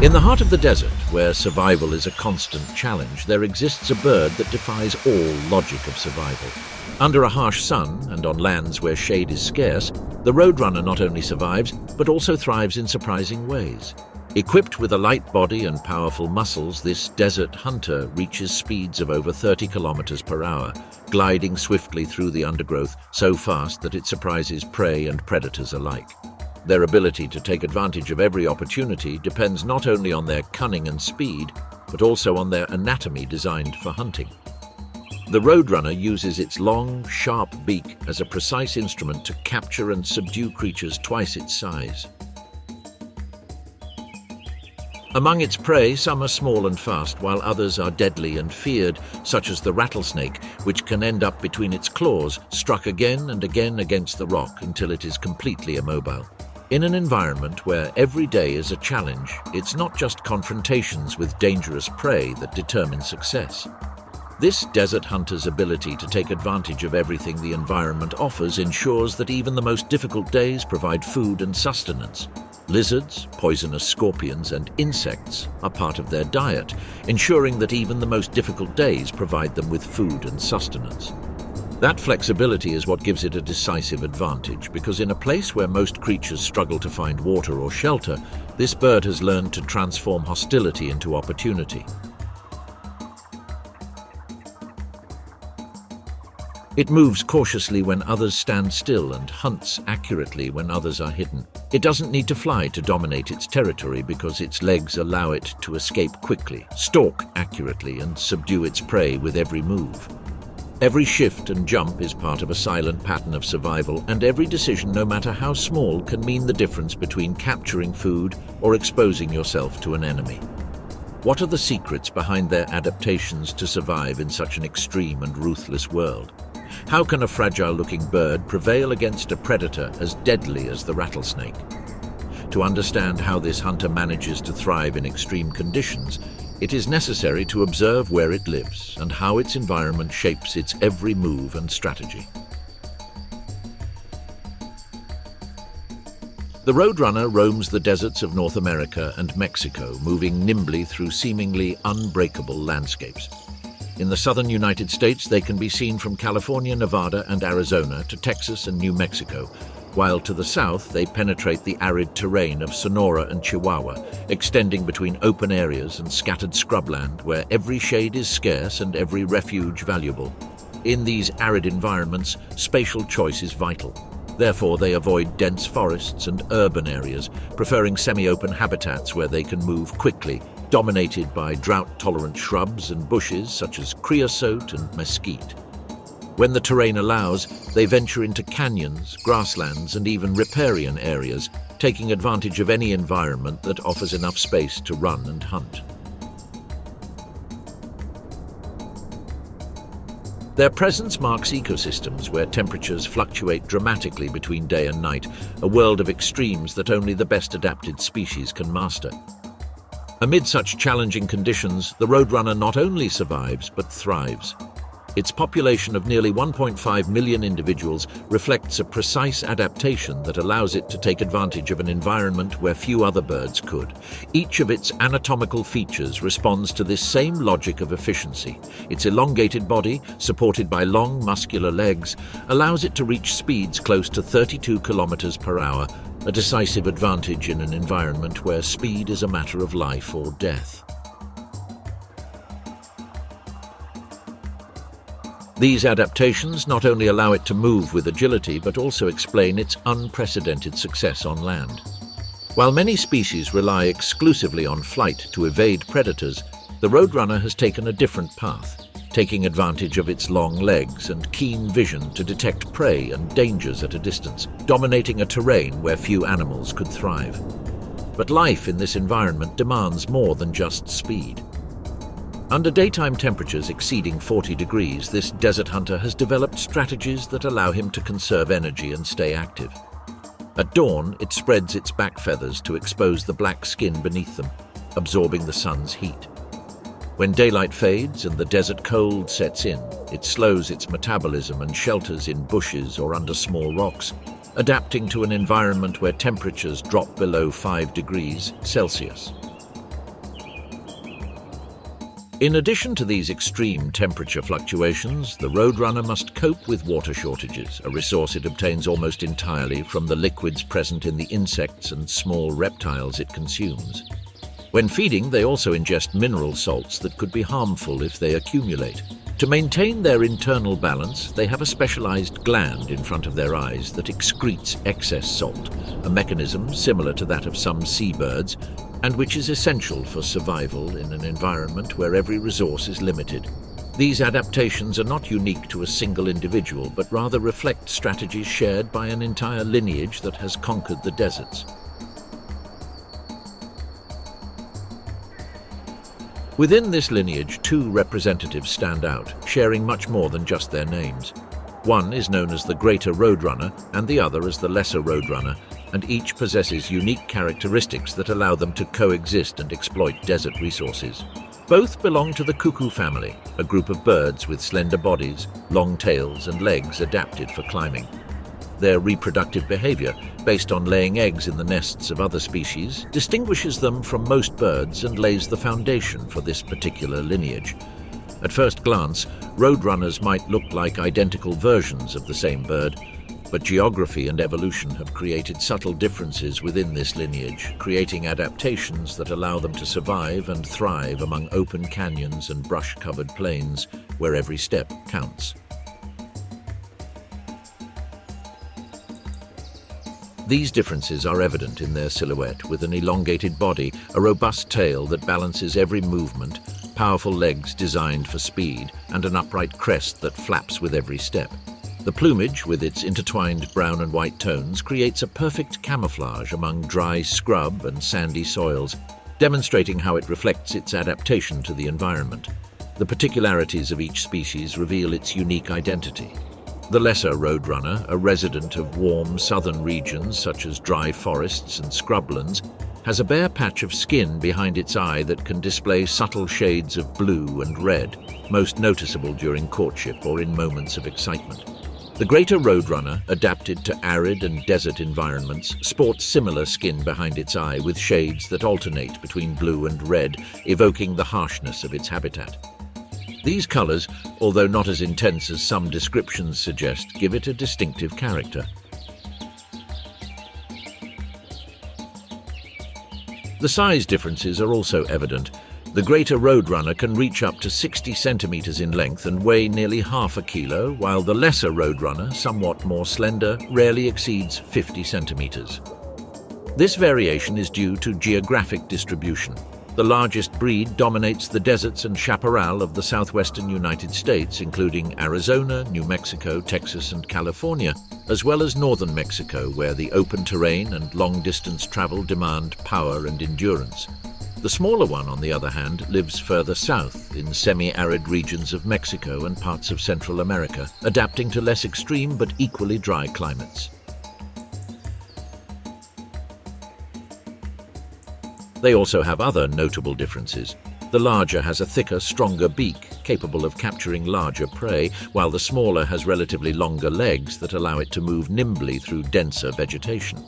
In the heart of the desert, where survival is a constant challenge, there exists a bird that defies all logic of survival. Under a harsh sun, and on lands where shade is scarce, the roadrunner not only survives, but also thrives in surprising ways. Equipped with a light body and powerful muscles, this desert hunter reaches speeds of over 30 kilometers per hour, gliding swiftly through the undergrowth so fast that it surprises prey and predators alike. Their ability to take advantage of every opportunity depends not only on their cunning and speed, but also on their anatomy designed for hunting. The roadrunner uses its long, sharp beak as a precise instrument to capture and subdue creatures twice its size. Among its prey, some are small and fast, while others are deadly and feared, such as the rattlesnake, which can end up between its claws, struck again and again against the rock until it is completely immobile. In an environment where every day is a challenge, it's not just confrontations with dangerous prey that determine success. This desert hunter's ability to take advantage of everything the environment offers ensures that even the most difficult days provide food and sustenance. Lizards, poisonous scorpions, and insects are part of their diet, ensuring that even the most difficult days provide them with food and sustenance. That flexibility is what gives it a decisive advantage, because in a place where most creatures struggle to find water or shelter, this bird has learned to transform hostility into opportunity. It moves cautiously when others stand still and hunts accurately when others are hidden. It doesn't need to fly to dominate its territory because its legs allow it to escape quickly, stalk accurately, and subdue its prey with every move. Every shift and jump is part of a silent pattern of survival, and every decision, no matter how small, can mean the difference between capturing food or exposing yourself to an enemy. What are the secrets behind their adaptations to survive in such an extreme and ruthless world? How can a fragile-looking bird prevail against a predator as deadly as the rattlesnake? To understand how this hunter manages to thrive in extreme conditions, it is necessary to observe where it lives and how its environment shapes its every move and strategy. The roadrunner roams the deserts of North America and Mexico, moving nimbly through seemingly unbreakable landscapes. In the southern United States, they can be seen from California, Nevada, and Arizona to Texas and New Mexico, while to the south they penetrate the arid terrain of Sonora and Chihuahua, extending between open areas and scattered scrubland where every shade is scarce and every refuge valuable. In these arid environments, spatial choice is vital. Therefore, they avoid dense forests and urban areas, preferring semi-open habitats where they can move quickly, dominated by drought-tolerant shrubs and bushes such as creosote and mesquite. When the terrain allows, they venture into canyons, grasslands, and even riparian areas, taking advantage of any environment that offers enough space to run and hunt. Their presence marks ecosystems where temperatures fluctuate dramatically between day and night, a world of extremes that only the best adapted species can master. Amid such challenging conditions, the roadrunner not only survives but thrives. Its population of nearly 1.5 million individuals reflects a precise adaptation that allows it to take advantage of an environment where few other birds could. Each of its anatomical features responds to this same logic of efficiency. Its elongated body, supported by long muscular legs, allows it to reach speeds close to 32 kilometers per hour, a decisive advantage in an environment where speed is a matter of life or death. These adaptations not only allow it to move with agility, but also explain its unprecedented success on land. While many species rely exclusively on flight to evade predators, the roadrunner has taken a different path, taking advantage of its long legs and keen vision to detect prey and dangers at a distance, dominating a terrain where few animals could thrive. But life in this environment demands more than just speed. Under daytime temperatures exceeding 40 degrees, this desert hunter has developed strategies that allow him to conserve energy and stay active. At dawn, it spreads its back feathers to expose the black skin beneath them, absorbing the sun's heat. When daylight fades and the desert cold sets in, it slows its metabolism and shelters in bushes or under small rocks, adapting to an environment where temperatures drop below 5 degrees Celsius. In addition to these extreme temperature fluctuations, the roadrunner must cope with water shortages, a resource it obtains almost entirely from the liquids present in the insects and small reptiles it consumes. When feeding, they also ingest mineral salts that could be harmful if they accumulate. To maintain their internal balance, they have a specialized gland in front of their eyes that excretes excess salt, a mechanism similar to that of some seabirds, and which is essential for survival in an environment where every resource is limited. These adaptations are not unique to a single individual, but rather reflect strategies shared by an entire lineage that has conquered the deserts. Within this lineage, two representatives stand out, sharing much more than just their names. One is known as the Greater Roadrunner and the other as the Lesser Roadrunner, and each possesses unique characteristics that allow them to coexist and exploit desert resources. Both belong to the cuckoo family, a group of birds with slender bodies, long tails and legs adapted for climbing. Their reproductive behavior, based on laying eggs in the nests of other species, distinguishes them from most birds and lays the foundation for this particular lineage. At first glance, roadrunners might look like identical versions of the same bird, but geography and evolution have created subtle differences within this lineage, creating adaptations that allow them to survive and thrive among open canyons and brush-covered plains, where every step counts. These differences are evident in their silhouette, with an elongated body, a robust tail that balances every movement, powerful legs designed for speed, and an upright crest that flaps with every step. The plumage, with its intertwined brown and white tones, creates a perfect camouflage among dry scrub and sandy soils, demonstrating how it reflects its adaptation to the environment. The particularities of each species reveal its unique identity. The lesser roadrunner, a resident of warm southern regions such as dry forests and scrublands, has a bare patch of skin behind its eye that can display subtle shades of blue and red, most noticeable during courtship or in moments of excitement. The greater roadrunner, adapted to arid and desert environments, sports similar skin behind its eye with shades that alternate between blue and red, evoking the harshness of its habitat. These colors, although not as intense as some descriptions suggest, give it a distinctive character. The size differences are also evident. The greater roadrunner can reach up to 60 centimeters in length and weigh nearly half a kilo, while the lesser roadrunner, somewhat more slender, rarely exceeds 50 centimeters. This variation is due to geographic distribution. The largest breed dominates the deserts and chaparral of the southwestern United States, including Arizona, New Mexico, Texas, and California, as well as northern Mexico, where the open terrain and long-distance travel demand power and endurance. The smaller one, on the other hand, lives further south, in semi-arid regions of Mexico and parts of Central America, adapting to less extreme but equally dry climates. They also have other notable differences. The larger has a thicker, stronger beak, capable of capturing larger prey, while the smaller has relatively longer legs that allow it to move nimbly through denser vegetation.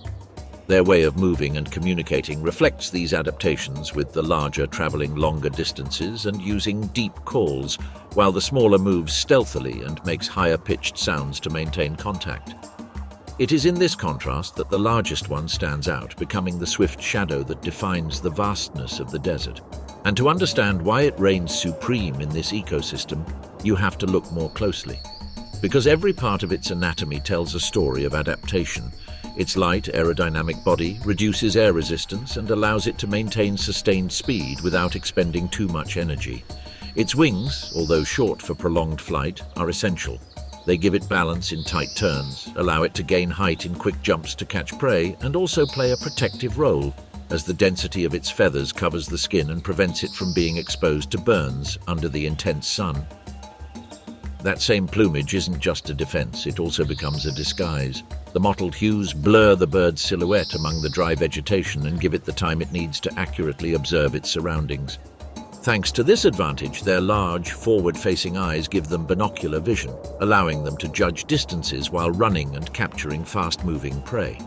Their way of moving and communicating reflects these adaptations, with the larger traveling longer distances and using deep calls, while the smaller moves stealthily and makes higher-pitched sounds to maintain contact. It is in this contrast that the largest one stands out, becoming the swift shadow that defines the vastness of the desert. And to understand why it reigns supreme in this ecosystem, you have to look more closely. Because every part of its anatomy tells a story of adaptation. Its light, aerodynamic body reduces air resistance and allows it to maintain sustained speed without expending too much energy. Its wings, although short for prolonged flight, are essential. They give it balance in tight turns, allow it to gain height in quick jumps to catch prey, and also play a protective role, as the density of its feathers covers the skin and prevents it from being exposed to burns under the intense sun. That same plumage isn't just a defense, it also becomes a disguise. The mottled hues blur the bird's silhouette among the dry vegetation and give it the time it needs to accurately observe its surroundings. Thanks to this advantage, their large, forward-facing eyes give them binocular vision, allowing them to judge distances while running and capturing fast-moving prey.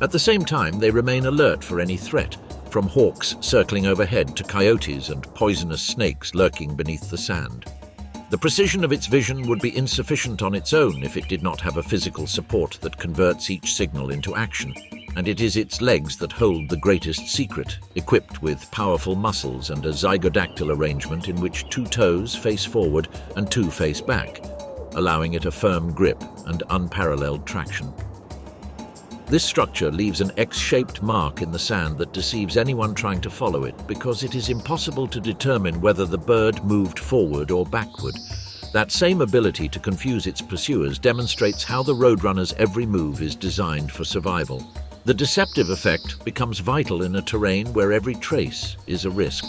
At the same time, they remain alert for any threat, from hawks circling overhead to coyotes and poisonous snakes lurking beneath the sand. The precision of its vision would be insufficient on its own if it did not have a physical support that converts each signal into action. And it is its legs that hold the greatest secret, equipped with powerful muscles and a zygodactyl arrangement in which 2 toes face forward and 2 face back, allowing it a firm grip and unparalleled traction. This structure leaves an X-shaped mark in the sand that deceives anyone trying to follow it because it is impossible to determine whether the bird moved forward or backward. That same ability to confuse its pursuers demonstrates how the Roadrunner's every move is designed for survival. The deceptive effect becomes vital in a terrain where every trace is a risk.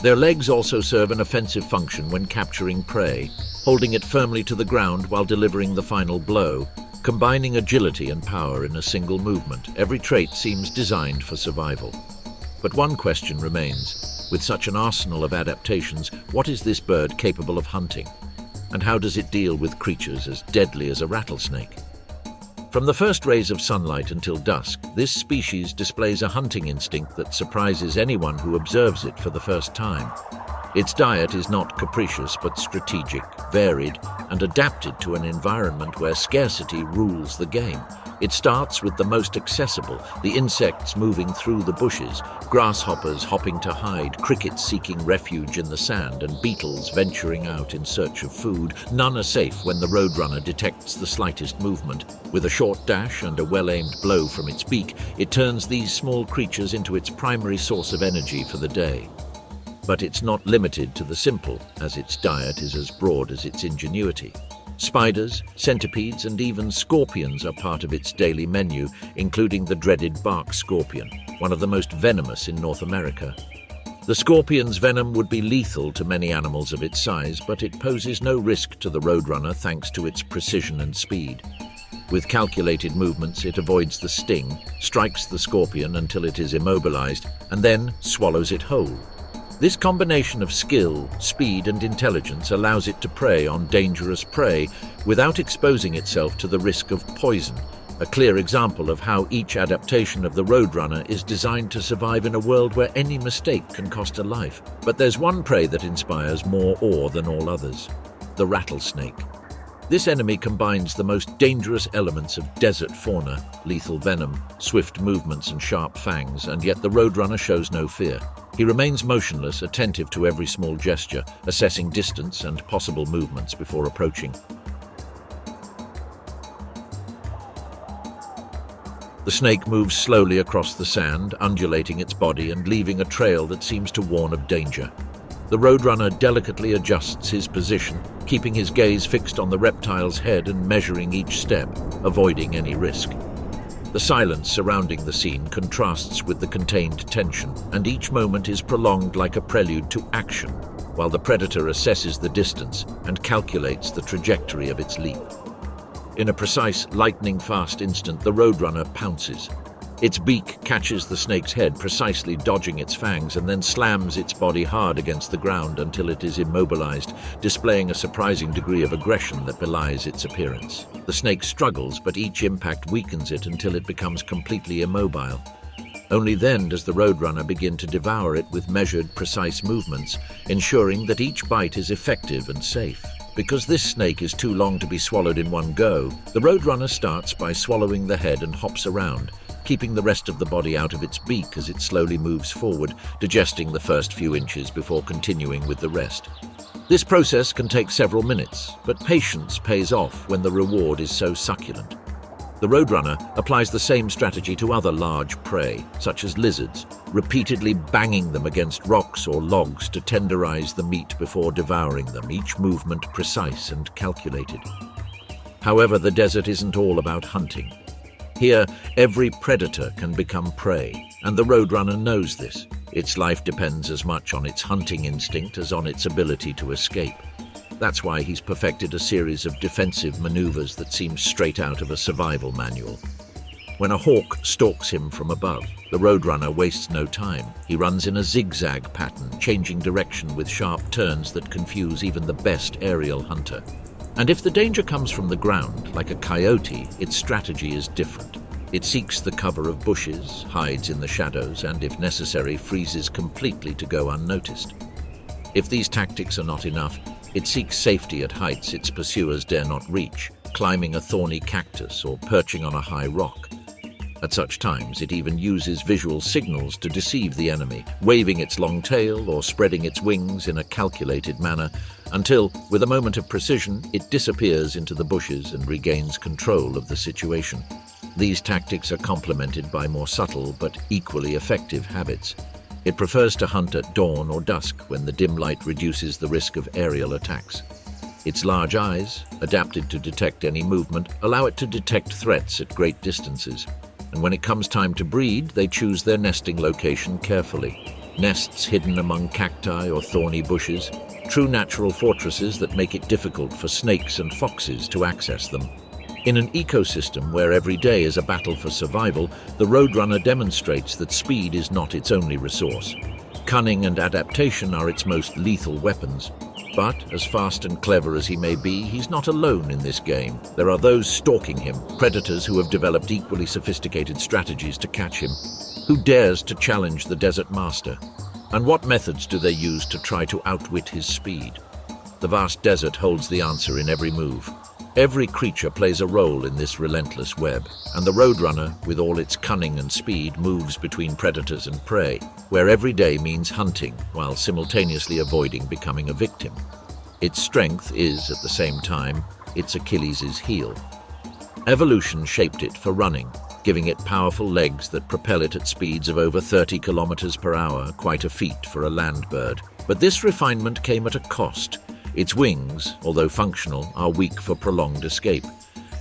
Their legs also serve an offensive function when capturing prey, holding it firmly to the ground while delivering the final blow. Combining agility and power in a single movement, every trait seems designed for survival. But one question remains. With such an arsenal of adaptations, what is this bird capable of hunting? And how does it deal with creatures as deadly as a rattlesnake? From the first rays of sunlight until dusk, this species displays a hunting instinct that surprises anyone who observes it for the first time. Its diet is not capricious but strategic, varied, and adapted to an environment where scarcity rules the game. It starts with the most accessible, the insects moving through the bushes, grasshoppers hopping to hide, crickets seeking refuge in the sand, and beetles venturing out in search of food. None are safe when the Roadrunner detects the slightest movement. With a short dash and a well-aimed blow from its beak, it turns these small creatures into its primary source of energy for the day. But it's not limited to the simple, as its diet is as broad as its ingenuity. Spiders, centipedes, and even scorpions are part of its daily menu, including the dreaded bark scorpion, one of the most venomous in North America. The scorpion's venom would be lethal to many animals of its size, but it poses no risk to the Roadrunner thanks to its precision and speed. With calculated movements, it avoids the sting, strikes the scorpion until it is immobilized, and then swallows it whole. This combination of skill, speed, and intelligence allows it to prey on dangerous prey without exposing itself to the risk of poison, a clear example of how each adaptation of the Roadrunner is designed to survive in a world where any mistake can cost a life. But there's one prey that inspires more awe than all others: the rattlesnake. This enemy combines the most dangerous elements of desert fauna, lethal venom, swift movements, and sharp fangs, and yet the Roadrunner shows no fear. He remains motionless, attentive to every small gesture, assessing distance and possible movements before approaching. The snake moves slowly across the sand, undulating its body and leaving a trail that seems to warn of danger. The Roadrunner delicately adjusts his position, keeping his gaze fixed on the reptile's head and measuring each step, avoiding any risk. The silence surrounding the scene contrasts with the contained tension, and each moment is prolonged like a prelude to action, while the predator assesses the distance and calculates the trajectory of its leap. In a precise, lightning-fast instant, the Roadrunner pounces. Its beak catches the snake's head, precisely dodging its fangs, and then slams its body hard against the ground until it is immobilized, displaying a surprising degree of aggression that belies its appearance. The snake struggles, but each impact weakens it until it becomes completely immobile. Only then does the Roadrunner begin to devour it with measured, precise movements, ensuring that each bite is effective and safe. Because this snake is too long to be swallowed in one go, the Roadrunner starts by swallowing the head and hops around, keeping the rest of the body out of its beak as it slowly moves forward, digesting the first few inches before continuing with the rest. This process can take several minutes, but patience pays off when the reward is so succulent. The Roadrunner applies the same strategy to other large prey, such as lizards, repeatedly banging them against rocks or logs to tenderize the meat before devouring them, each movement precise and calculated. However, the desert isn't all about hunting. Here, every predator can become prey, and the Roadrunner knows this. Its life depends as much on its hunting instinct as on its ability to escape. That's why he's perfected a series of defensive maneuvers that seem straight out of a survival manual. When a hawk stalks him from above, the Roadrunner wastes no time. He runs in a zigzag pattern, changing direction with sharp turns that confuse even the best aerial hunter. And if the danger comes from the ground, like a coyote, its strategy is different. It seeks the cover of bushes, hides in the shadows, and if necessary, freezes completely to go unnoticed. If these tactics are not enough, it seeks safety at heights its pursuers dare not reach, climbing a thorny cactus or perching on a high rock. At such times, it even uses visual signals to deceive the enemy, waving its long tail or spreading its wings in a calculated manner, until, with a moment of precision, it disappears into the bushes and regains control of the situation. These tactics are complemented by more subtle but equally effective habits. It prefers to hunt at dawn or dusk when the dim light reduces the risk of aerial attacks. Its large eyes, adapted to detect any movement, allow it to detect threats at great distances. And when it comes time to breed, they choose their nesting location carefully. Nests hidden among cacti or thorny bushes, true natural fortresses that make it difficult for snakes and foxes to access them. In an ecosystem where every day is a battle for survival, the Roadrunner demonstrates that speed is not its only resource. Cunning and adaptation are its most lethal weapons. But, as fast and clever as he may be, he's not alone in this game. There are those stalking him, predators who have developed equally sophisticated strategies to catch him. Who dares to challenge the desert master? And what methods do they use to try to outwit his speed? The vast desert holds the answer in every move. Every creature plays a role in this relentless web, and the Roadrunner, with all its cunning and speed, moves between predators and prey, where every day means hunting, while simultaneously avoiding becoming a victim. Its strength is, at the same time, its Achilles' heel. Evolution shaped it for running, giving it powerful legs that propel it at speeds of over 30 kilometers per hour, quite a feat for a land bird. But this refinement came at a cost. Its wings, although functional, are weak for prolonged escape.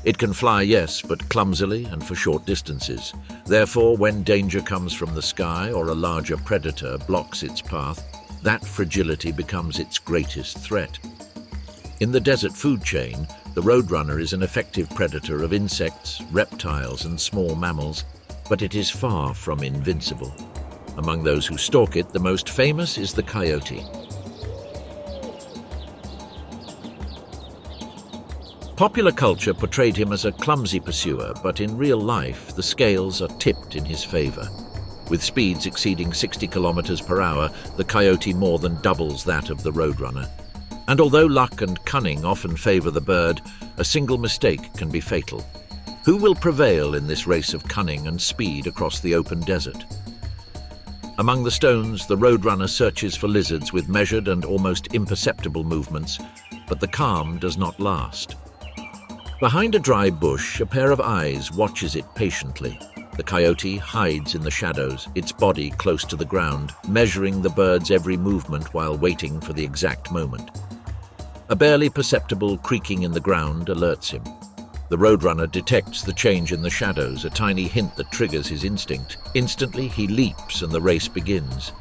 It can fly, yes, but clumsily and for short distances. Therefore, when danger comes from the sky or a larger predator blocks its path, that fragility becomes its greatest threat. In the desert food chain, the Roadrunner is an effective predator of insects, reptiles, and small mammals, but it is far from invincible. Among those who stalk it, the most famous is the Coyote. Popular culture portrayed him as a clumsy pursuer, but in real life, the scales are tipped in his favor. With speeds exceeding 60 kilometers per hour, the Coyote more than doubles that of the Roadrunner. And although luck and cunning often favor the bird, a single mistake can be fatal. Who will prevail in this race of cunning and speed across the open desert? Among the stones, the Roadrunner searches for lizards with measured and almost imperceptible movements, but the calm does not last. Behind a dry bush, a pair of eyes watches it patiently. The Coyote hides in the shadows, its body close to the ground, measuring the bird's every movement while waiting for the exact moment. A barely perceptible creaking in the ground alerts him. The Roadrunner detects the change in the shadows, a tiny hint that triggers his instinct. Instantly, he leaps and the race begins.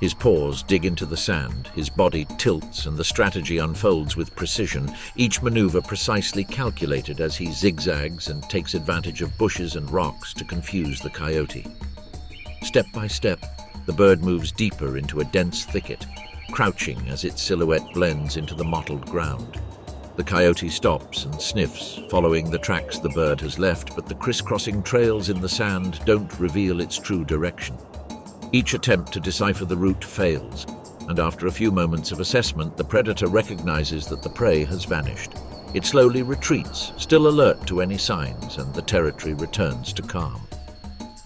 His paws dig into the sand, his body tilts, and the strategy unfolds with precision, each maneuver precisely calculated as he zigzags and takes advantage of bushes and rocks to confuse the Coyote. Step by step, the bird moves deeper into a dense thicket, crouching as its silhouette blends into the mottled ground. The Coyote stops and sniffs, following the tracks the bird has left, but the crisscrossing trails in the sand don't reveal its true direction. Each attempt to decipher the route fails, and after a few moments of assessment, the predator recognizes that the prey has vanished. It slowly retreats, still alert to any signs, and the territory returns to calm.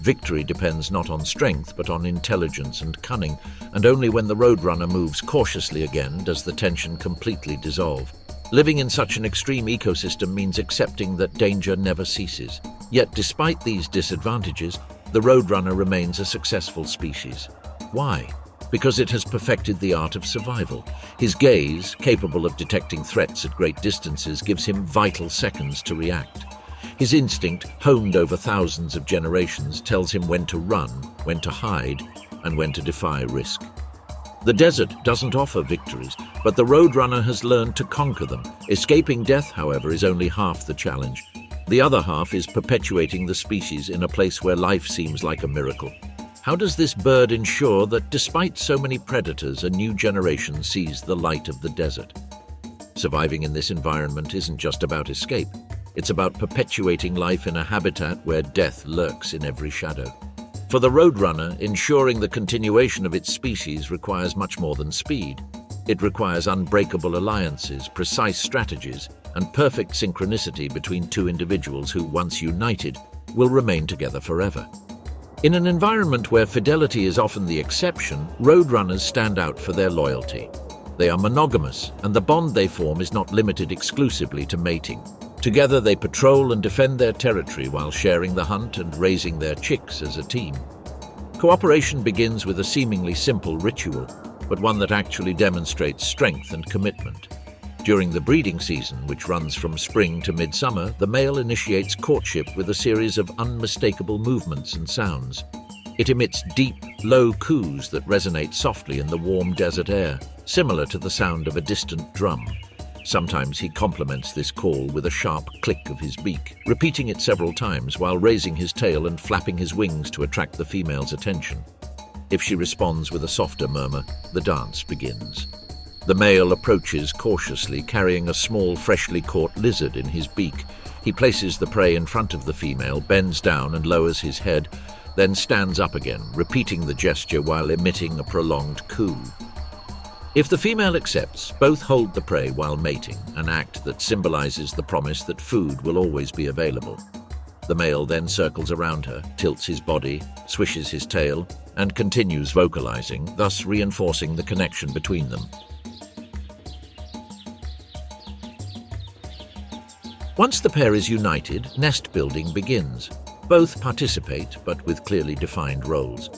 Victory depends not on strength, but on intelligence and cunning, and only when the Roadrunner moves cautiously again does the tension completely dissolve. Living in such an extreme ecosystem means accepting that danger never ceases. Yet, despite these disadvantages, the Roadrunner remains a successful species. Why? Because it has perfected the art of survival. His gaze, capable of detecting threats at great distances, gives him vital seconds to react. His instinct, honed over thousands of generations, tells him when to run, when to hide, and when to defy risk. The desert doesn't offer victories, but the Roadrunner has learned to conquer them. Escaping death, however, is only half the challenge. The other half is perpetuating the species in a place where life seems like a miracle. How does this bird ensure that despite so many predators, a new generation sees the light of the desert? Surviving in this environment isn't just about escape. It's about perpetuating life in a habitat where death lurks in every shadow. For the roadrunner, ensuring the continuation of its species requires much more than speed. It requires unbreakable alliances, precise strategies, and perfect synchronicity between two individuals who, once united, will remain together forever. In an environment where fidelity is often the exception, roadrunners stand out for their loyalty. They are monogamous, and the bond they form is not limited exclusively to mating. Together they patrol and defend their territory while sharing the hunt and raising their chicks as a team. Cooperation begins with a seemingly simple ritual, but one that actually demonstrates strength and commitment. During the breeding season, which runs from spring to midsummer, the male initiates courtship with a series of unmistakable movements and sounds. It emits deep, low coos that resonate softly in the warm desert air, similar to the sound of a distant drum. Sometimes he complements this call with a sharp click of his beak, repeating it several times while raising his tail and flapping his wings to attract the female's attention. If she responds with a softer murmur, the dance begins. The male approaches cautiously, carrying a small, freshly caught lizard in his beak. He places the prey in front of the female, bends down and lowers his head, then stands up again, repeating the gesture while emitting a prolonged coo. If the female accepts, both hold the prey while mating, an act that symbolizes the promise that food will always be available. The male then circles around her, tilts his body, swishes his tail, and continues vocalizing, thus reinforcing the connection between them. Once the pair is united, nest building begins. Both participate, but with clearly defined roles.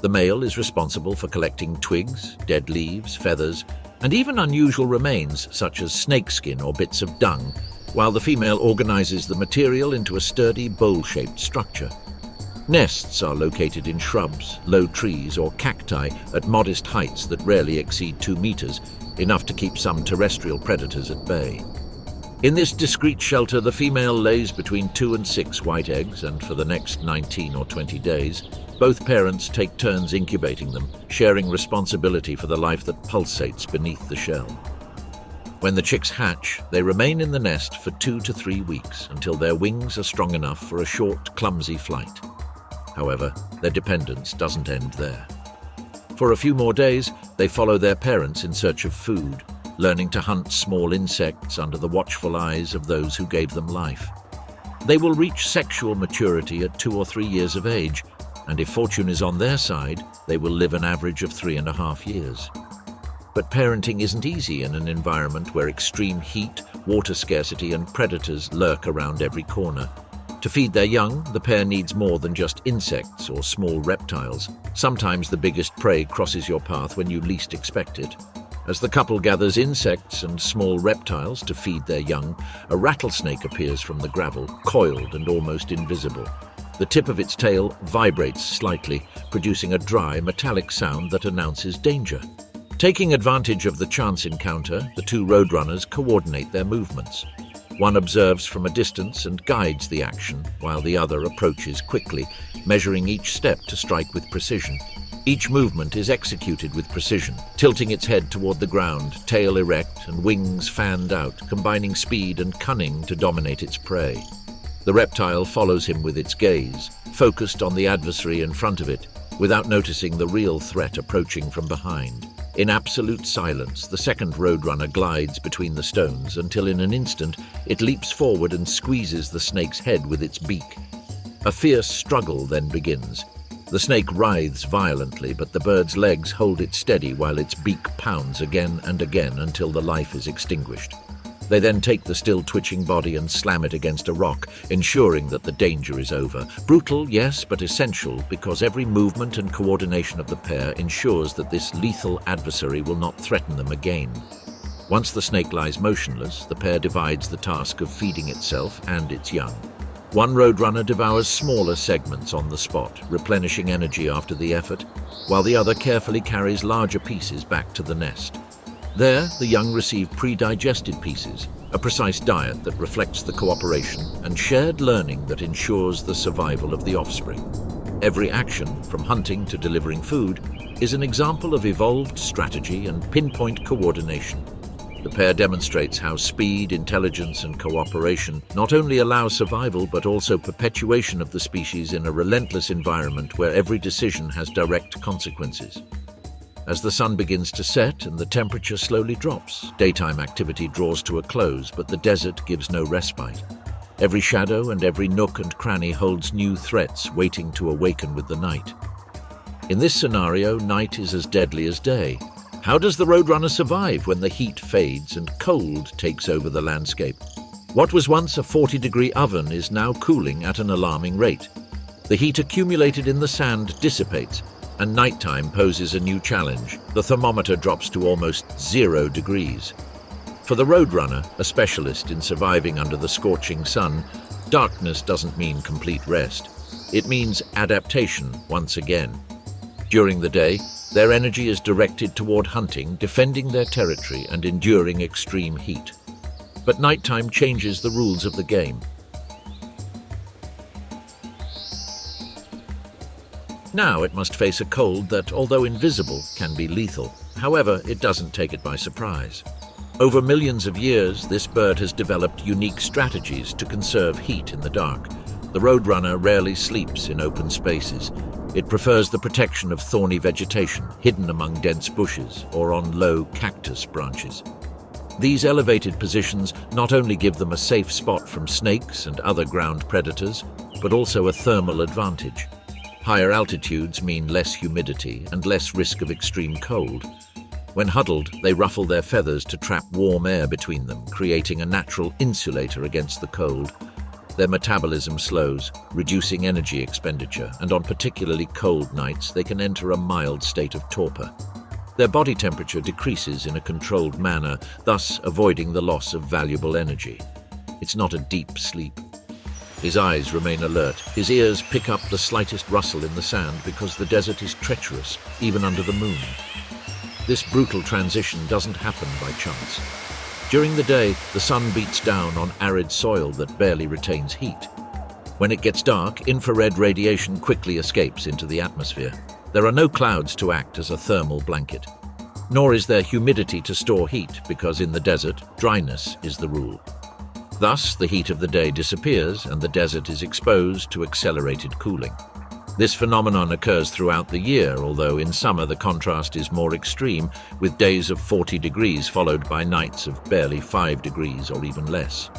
The male is responsible for collecting twigs, dead leaves, feathers, and even unusual remains such as snakeskin or bits of dung, while the female organizes the material into a sturdy, bowl-shaped structure. Nests are located in shrubs, low trees, or cacti at modest heights that rarely exceed 2 meters, enough to keep some terrestrial predators at bay. In this discreet shelter, the female lays between 2 and 6 white eggs, and for the next 19 or 20 days, both parents take turns incubating them, sharing responsibility for the life that pulsates beneath the shell. When the chicks hatch, they remain in the nest for 2 to 3 weeks until their wings are strong enough for a short, clumsy flight. However, their dependence doesn't end there. For a few more days, they follow their parents in search of food, learning to hunt small insects under the watchful eyes of those who gave them life. They will reach sexual maturity at 2 or 3 years of age, and if fortune is on their side, they will live an average of 3.5 years. But parenting isn't easy in an environment where extreme heat, water scarcity, and predators lurk around every corner. To feed their young, the pair needs more than just insects or small reptiles. Sometimes the biggest prey crosses your path when you least expect it. As the couple gathers insects and small reptiles to feed their young, a rattlesnake appears from the gravel, coiled and almost invisible. The tip of its tail vibrates slightly, producing a dry, metallic sound that announces danger. Taking advantage of the chance encounter, the two roadrunners coordinate their movements. One observes from a distance and guides the action, while the other approaches quickly, measuring each step to strike with precision. Each movement is executed with precision, tilting its head toward the ground, tail erect and wings fanned out, combining speed and cunning to dominate its prey. The reptile follows him with its gaze, focused on the adversary in front of it, without noticing the real threat approaching from behind. In absolute silence, the second roadrunner glides between the stones until in an instant it leaps forward and squeezes the snake's head with its beak. A fierce struggle then begins. The snake writhes violently, but the bird's legs hold it steady while its beak pounds again and again until the life is extinguished. They then take the still twitching body and slam it against a rock, ensuring that the danger is over. Brutal, yes, but essential, because every movement and coordination of the pair ensures that this lethal adversary will not threaten them again. Once the snake lies motionless, the pair divides the task of feeding itself and its young. One roadrunner devours smaller segments on the spot, replenishing energy after the effort, while the other carefully carries larger pieces back to the nest. There, the young receive pre-digested pieces, a precise diet that reflects the cooperation and shared learning that ensures the survival of the offspring. Every action, from hunting to delivering food, is an example of evolved strategy and pinpoint coordination. The pair demonstrates how speed, intelligence, and cooperation not only allow survival but also perpetuation of the species in a relentless environment where every decision has direct consequences. As the sun begins to set and the temperature slowly drops, daytime activity draws to a close, but the desert gives no respite. Every shadow and every nook and cranny holds new threats waiting to awaken with the night. In this scenario, night is as deadly as day. How does the Roadrunner survive when the heat fades and cold takes over the landscape? What was once a 40-degree oven is now cooling at an alarming rate. The heat accumulated in the sand dissipates, and nighttime poses a new challenge. The thermometer drops to almost 0 degrees. For the Roadrunner, a specialist in surviving under the scorching sun, darkness doesn't mean complete rest. It means adaptation once again. During the day, their energy is directed toward hunting, defending their territory, and enduring extreme heat. But nighttime changes the rules of the game. Now it must face a cold that, although invisible, can be lethal. However, it doesn't take it by surprise. Over millions of years, this bird has developed unique strategies to conserve heat in the dark. The Roadrunner rarely sleeps in open spaces. It prefers the protection of thorny vegetation, hidden among dense bushes or on low cactus branches. These elevated positions not only give them a safe spot from snakes and other ground predators, but also a thermal advantage. Higher altitudes mean less humidity and less risk of extreme cold. When huddled, they ruffle their feathers to trap warm air between them, creating a natural insulator against the cold. Their metabolism slows, reducing energy expenditure, and on particularly cold nights, they can enter a mild state of torpor. Their body temperature decreases in a controlled manner, thus avoiding the loss of valuable energy. It's not a deep sleep. His eyes remain alert. His ears pick up the slightest rustle in the sand because the desert is treacherous, even under the moon. This brutal transition doesn't happen by chance. During the day, the sun beats down on arid soil that barely retains heat. When it gets dark, infrared radiation quickly escapes into the atmosphere. There are no clouds to act as a thermal blanket. Nor is there humidity to store heat because in the desert, dryness is the rule. Thus, the heat of the day disappears and the desert is exposed to accelerated cooling. This phenomenon occurs throughout the year, although in summer the contrast is more extreme, with days of 40 degrees followed by nights of barely 5 degrees or even less.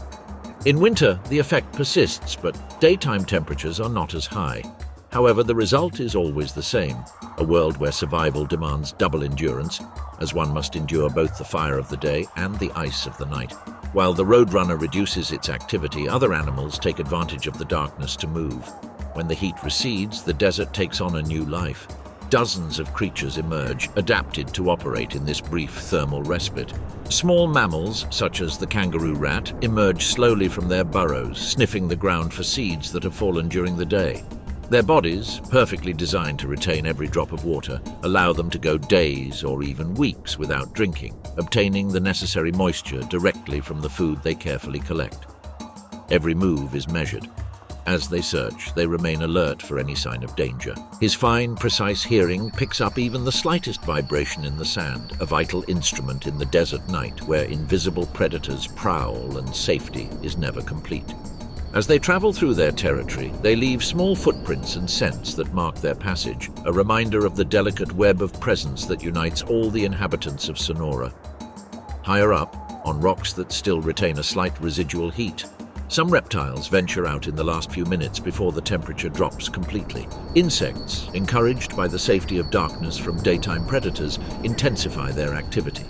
In winter, the effect persists, but daytime temperatures are not as high. However, the result is always the same, a world where survival demands double endurance, as one must endure both the fire of the day and the ice of the night. While the Roadrunner reduces its activity, other animals take advantage of the darkness to move. When the heat recedes, the desert takes on a new life. Dozens of creatures emerge, adapted to operate in this brief thermal respite. Small mammals, such as the kangaroo rat, emerge slowly from their burrows, sniffing the ground for seeds that have fallen during the day. Their bodies, perfectly designed to retain every drop of water, allow them to go days or even weeks without drinking, obtaining the necessary moisture directly from the food they carefully collect. Every move is measured. As they search, they remain alert for any sign of danger. His fine, precise hearing picks up even the slightest vibration in the sand, a vital instrument in the desert night where invisible predators prowl and safety is never complete. As they travel through their territory, they leave small footprints and scents that mark their passage, a reminder of the delicate web of presence that unites all the inhabitants of Sonora. Higher up, on rocks that still retain a slight residual heat, some reptiles venture out in the last few minutes before the temperature drops completely. Insects, encouraged by the safety of darkness from daytime predators, intensify their activity.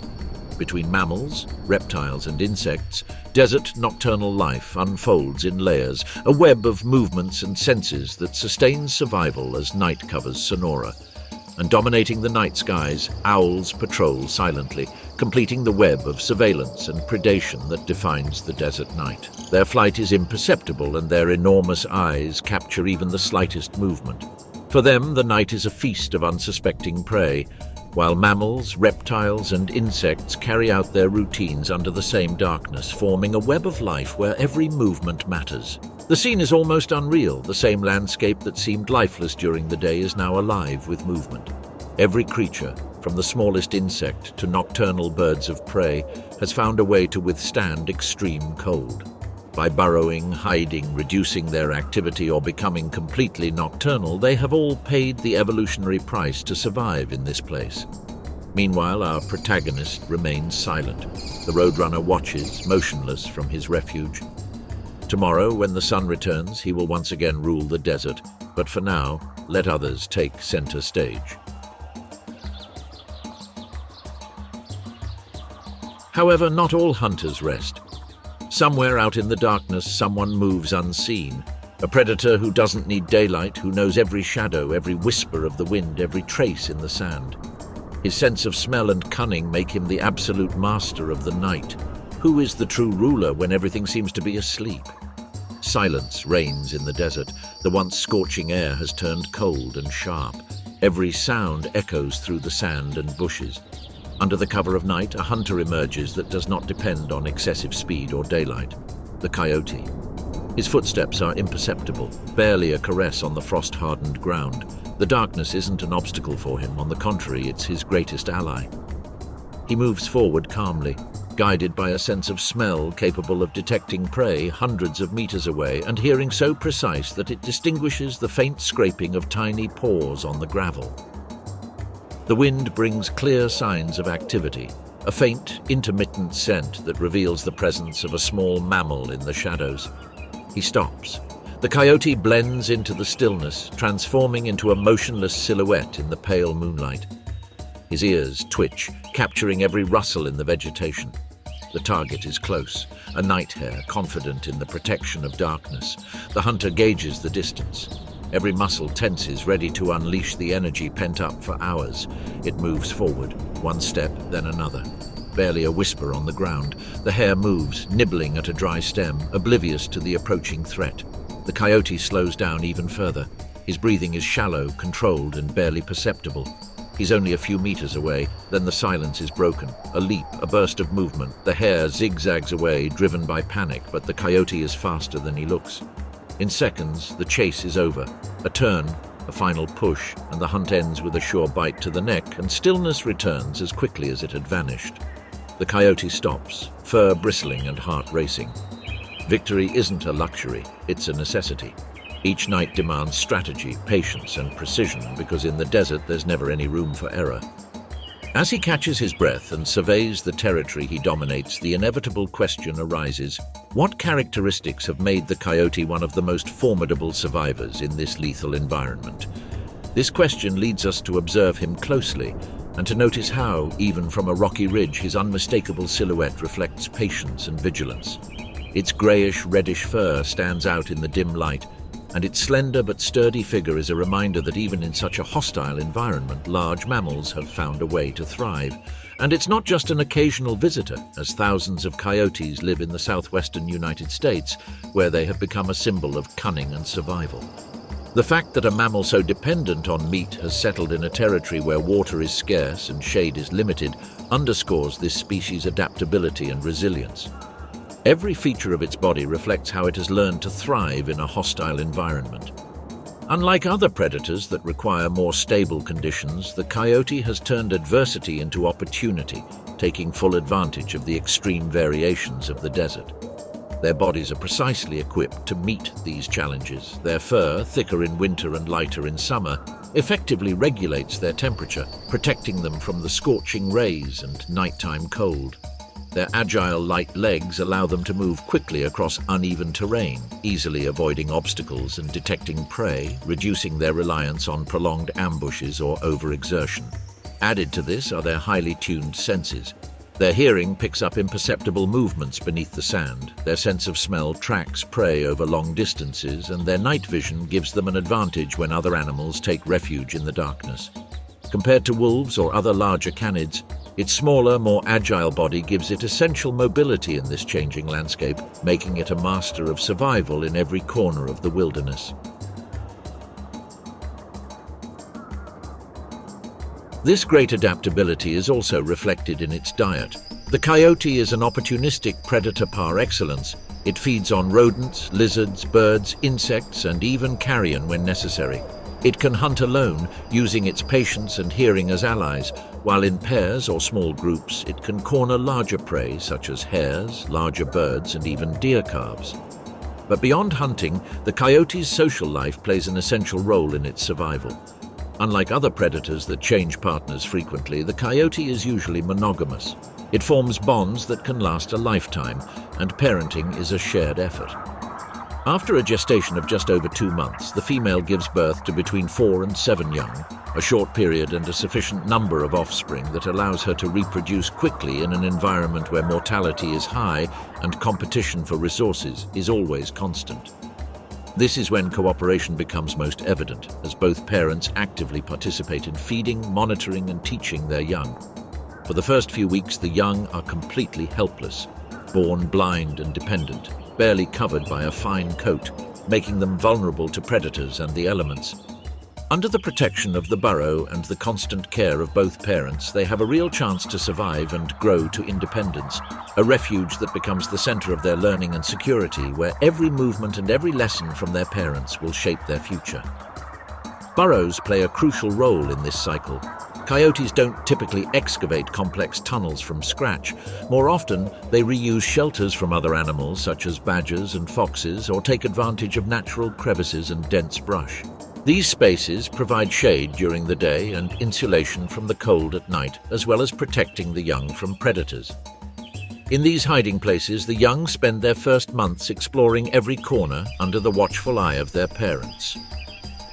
Between mammals, reptiles, and insects, desert nocturnal life unfolds in layers, a web of movements and senses that sustains survival as night covers Sonora. And dominating the night skies, owls patrol silently, completing the web of surveillance and predation that defines the desert night. Their flight is imperceptible, and their enormous eyes capture even the slightest movement. For them, the night is a feast of unsuspecting prey, while mammals, reptiles, and insects carry out their routines under the same darkness, forming a web of life where every movement matters. The scene is almost unreal. The same landscape that seemed lifeless during the day is now alive with movement. Every creature, from the smallest insect to nocturnal birds of prey, has found a way to withstand extreme cold. By burrowing, hiding, reducing their activity, or becoming completely nocturnal, they have all paid the evolutionary price to survive in this place. Meanwhile, our protagonist remains silent. The Roadrunner watches, motionless from his refuge. Tomorrow, when the sun returns, he will once again rule the desert, but for now, let others take center stage. However, not all hunters rest. Somewhere out in the darkness, someone moves unseen. A predator who doesn't need daylight, who knows every shadow, every whisper of the wind, every trace in the sand. His sense of smell and cunning make him the absolute master of the night. Who is the true ruler when everything seems to be asleep? Silence reigns in the desert. The once scorching air has turned cold and sharp. Every sound echoes through the sand and bushes. Under the cover of night, a hunter emerges that does not depend on excessive speed or daylight. The Coyote. His footsteps are imperceptible, barely a caress on the frost-hardened ground. The darkness isn't an obstacle for him, on the contrary, it's his greatest ally. He moves forward calmly, guided by a sense of smell capable of detecting prey hundreds of meters away and hearing so precise that it distinguishes the faint scraping of tiny paws on the gravel. The wind brings clear signs of activity, a faint, intermittent scent that reveals the presence of a small mammal in the shadows. He stops. The Coyote blends into the stillness, transforming into a motionless silhouette in the pale moonlight. His ears twitch, capturing every rustle in the vegetation. The target is close, a night hare confident in the protection of darkness. The hunter gauges the distance. Every muscle tenses, ready to unleash the energy pent up for hours. It moves forward, one step, then another. Barely a whisper on the ground. The hare moves, nibbling at a dry stem, oblivious to the approaching threat. The Coyote slows down even further. His breathing is shallow, controlled, and barely perceptible. He's only a few meters away, then the silence is broken. A leap, a burst of movement. The hare zigzags away, driven by panic, but the Coyote is faster than he looks. In seconds, the chase is over. A turn, a final push, and the hunt ends with a sure bite to the neck, and stillness returns as quickly as it had vanished. The Coyote stops, fur bristling and heart racing. Victory isn't a luxury, it's a necessity. Each night demands strategy, patience, and precision, because in the desert there's never any room for error. As he catches his breath and surveys the territory he dominates, the inevitable question arises: what characteristics have made the Coyote one of the most formidable survivors in this lethal environment? This question leads us to observe him closely and to notice how, even from a rocky ridge, his unmistakable silhouette reflects patience and vigilance. Its grayish-reddish fur stands out in the dim light, and its slender but sturdy figure is a reminder that even in such a hostile environment, large mammals have found a way to thrive. And it's not just an occasional visitor, as thousands of coyotes live in the southwestern United States, where they have become a symbol of cunning and survival. The fact that a mammal so dependent on meat has settled in a territory where water is scarce and shade is limited underscores this species' adaptability and resilience. Every feature of its body reflects how it has learned to thrive in a hostile environment. Unlike other predators that require more stable conditions, the coyote has turned adversity into opportunity, taking full advantage of the extreme variations of the desert. Their bodies are precisely equipped to meet these challenges. Their fur, thicker in winter and lighter in summer, effectively regulates their temperature, protecting them from the scorching rays and nighttime cold. Their agile, light legs allow them to move quickly across uneven terrain, easily avoiding obstacles and detecting prey, reducing their reliance on prolonged ambushes or overexertion. Added to this are their highly tuned senses. Their hearing picks up imperceptible movements beneath the sand, their sense of smell tracks prey over long distances, and their night vision gives them an advantage when other animals take refuge in the darkness. Compared to wolves or other larger canids, its smaller, more agile body gives it essential mobility in this changing landscape, making it a master of survival in every corner of the wilderness. This great adaptability is also reflected in its diet. The coyote is an opportunistic predator par excellence. It feeds on rodents, lizards, birds, insects, and even carrion when necessary. It can hunt alone, using its patience and hearing as allies, while in pairs or small groups it can corner larger prey such as hares, larger birds, and even deer calves. But beyond hunting, the coyote's social life plays an essential role in its survival. Unlike other predators that change partners frequently, the coyote is usually monogamous. It forms bonds that can last a lifetime, and parenting is a shared effort. After a gestation of just over 2 months, the female gives birth to between 4 and 7 young, a short period and a sufficient number of offspring that allows her to reproduce quickly in an environment where mortality is high and competition for resources is always constant. This is when cooperation becomes most evident, as both parents actively participate in feeding, monitoring, and teaching their young. For the first few weeks, the young are completely helpless, born blind and dependent, barely covered by a fine coat, making them vulnerable to predators and the elements. Under the protection of the burrow and the constant care of both parents, they have a real chance to survive and grow to independence, a refuge that becomes the center of their learning and security, where every movement and every lesson from their parents will shape their future. Burrows play a crucial role in this cycle. Coyotes don't typically excavate complex tunnels from scratch. More often, they reuse shelters from other animals such as badgers and foxes, or take advantage of natural crevices and dense brush. These spaces provide shade during the day and insulation from the cold at night, as well as protecting the young from predators. In these hiding places, the young spend their first months exploring every corner under the watchful eye of their parents.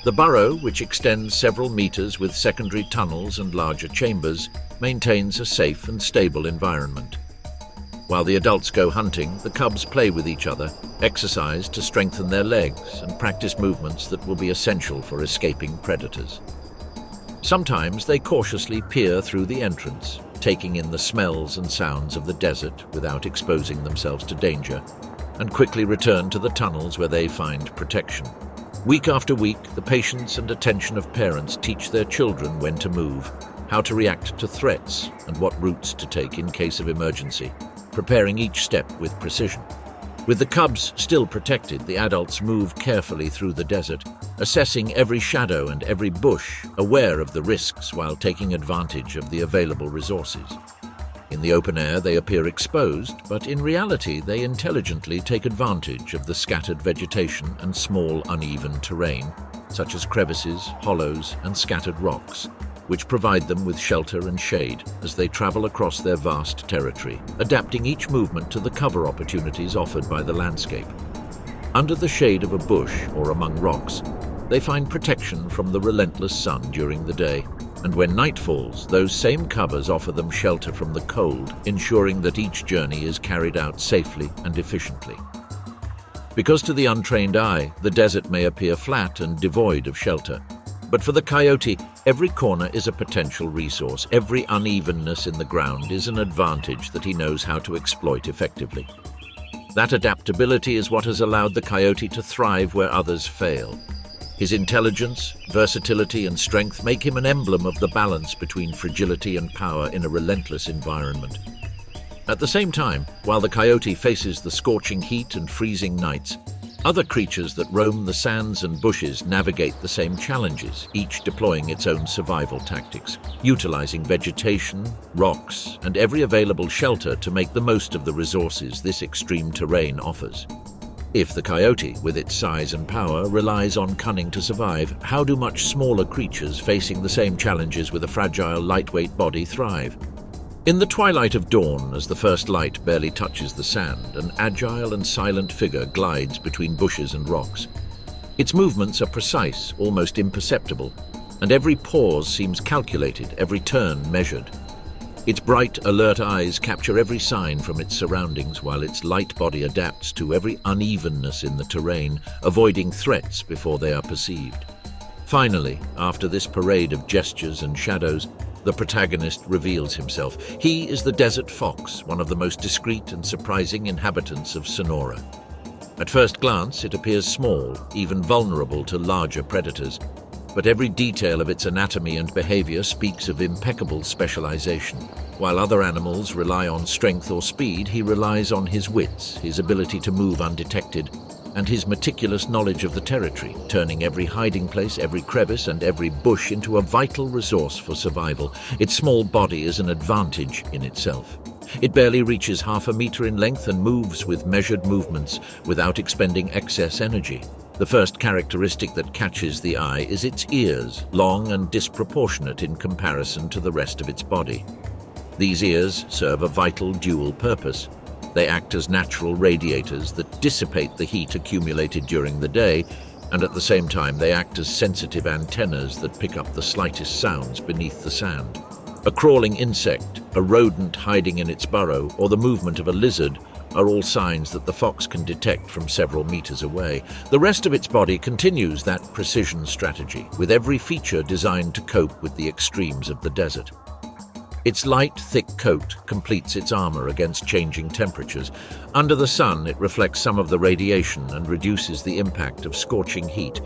The burrow, which extends several meters with secondary tunnels and larger chambers, maintains a safe and stable environment. While the adults go hunting, the cubs play with each other, exercise to strengthen their legs, and practice movements that will be essential for escaping predators. Sometimes they cautiously peer through the entrance, taking in the smells and sounds of the desert without exposing themselves to danger, and quickly return to the tunnels where they find protection. Week after week, the patience and attention of parents teach their children when to move, how to react to threats, and what routes to take in case of emergency, preparing each step with precision. With the cubs still protected, the adults move carefully through the desert, assessing every shadow and every bush, aware of the risks while taking advantage of the available resources. In the open air, they appear exposed, but in reality, they intelligently take advantage of the scattered vegetation and small, uneven terrain, such as crevices, hollows, and scattered rocks, which provide them with shelter and shade as they travel across their vast territory, adapting each movement to the cover opportunities offered by the landscape. Under the shade of a bush or among rocks, they find protection from the relentless sun during the day, and when night falls, those same covers offer them shelter from the cold, ensuring that each journey is carried out safely and efficiently. Because to the untrained eye, the desert may appear flat and devoid of shelter, but for the coyote, every corner is a potential resource. Every unevenness in the ground is an advantage that he knows how to exploit effectively. That adaptability is what has allowed the coyote to thrive where others fail. His intelligence, versatility, and strength make him an emblem of the balance between fragility and power in a relentless environment. At the same time, while the coyote faces the scorching heat and freezing nights, other creatures that roam the sands and bushes navigate the same challenges, each deploying its own survival tactics, utilizing vegetation, rocks, and every available shelter to make the most of the resources this extreme terrain offers. If the coyote, with its size and power, relies on cunning to survive, how do much smaller creatures facing the same challenges with a fragile, lightweight body thrive? In the twilight of dawn, as the first light barely touches the sand, an agile and silent figure glides between bushes and rocks. Its movements are precise, almost imperceptible, and every pause seems calculated, every turn measured. Its bright, alert eyes capture every sign from its surroundings, while its light body adapts to every unevenness in the terrain, avoiding threats before they are perceived. Finally, after this parade of gestures and shadows, the protagonist reveals himself. He is the desert fox, one of the most discreet and surprising inhabitants of Sonora. At first glance, it appears small, even vulnerable to larger predators, but every detail of its anatomy and behavior speaks of impeccable specialization. While other animals rely on strength or speed, he relies on his wits, his ability to move undetected, and his meticulous knowledge of the territory, turning every hiding place, every crevice, and every bush into a vital resource for survival. Its small body is an advantage in itself. It barely reaches half a meter in length and moves with measured movements without expending excess energy. The first characteristic that catches the eye is its ears, long and disproportionate in comparison to the rest of its body. These ears serve a vital dual purpose. They act as natural radiators that dissipate the heat accumulated during the day, and at the same time they act as sensitive antennas that pick up the slightest sounds beneath the sand. A crawling insect, a rodent hiding in its burrow, or the movement of a lizard are all signs that the fox can detect from several meters away. The rest of its body continues that precision strategy, with every feature designed to cope with the extremes of the desert. Its light, thick coat completes its armor against changing temperatures. Under the sun, it reflects some of the radiation and reduces the impact of scorching heat.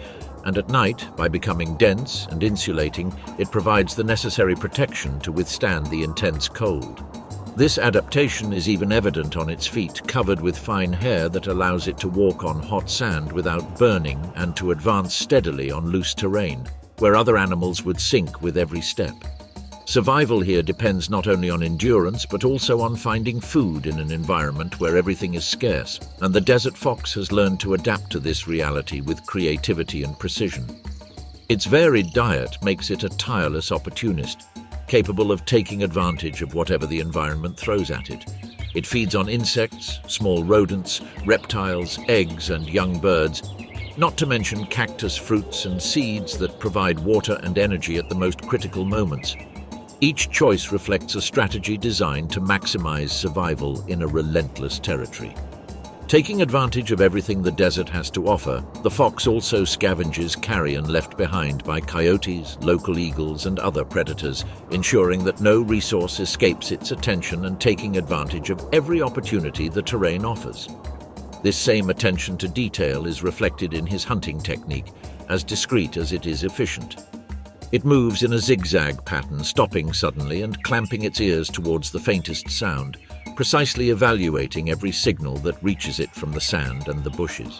And at night, by becoming dense and insulating, it provides the necessary protection to withstand the intense cold. This adaptation is even evident on its feet, covered with fine hair that allows it to walk on hot sand without burning and to advance steadily on loose terrain, where other animals would sink with every step. Survival here depends not only on endurance, but also on finding food in an environment where everything is scarce, and the desert fox has learned to adapt to this reality with creativity and precision. Its varied diet makes it a tireless opportunist, capable of taking advantage of whatever the environment throws at it. It feeds on insects, small rodents, reptiles, eggs, and young birds, not to mention cactus fruits and seeds that provide water and energy at the most critical moments. Each choice reflects a strategy designed to maximize survival in a relentless territory. Taking advantage of everything the desert has to offer, the fox also scavenges carrion left behind by coyotes, local eagles, and other predators, ensuring that no resource escapes its attention and taking advantage of every opportunity the terrain offers. This same attention to detail is reflected in his hunting technique, as discreet as it is efficient. It moves in a zigzag pattern, stopping suddenly and clamping its ears towards the faintest sound, precisely evaluating every signal that reaches it from the sand and the bushes.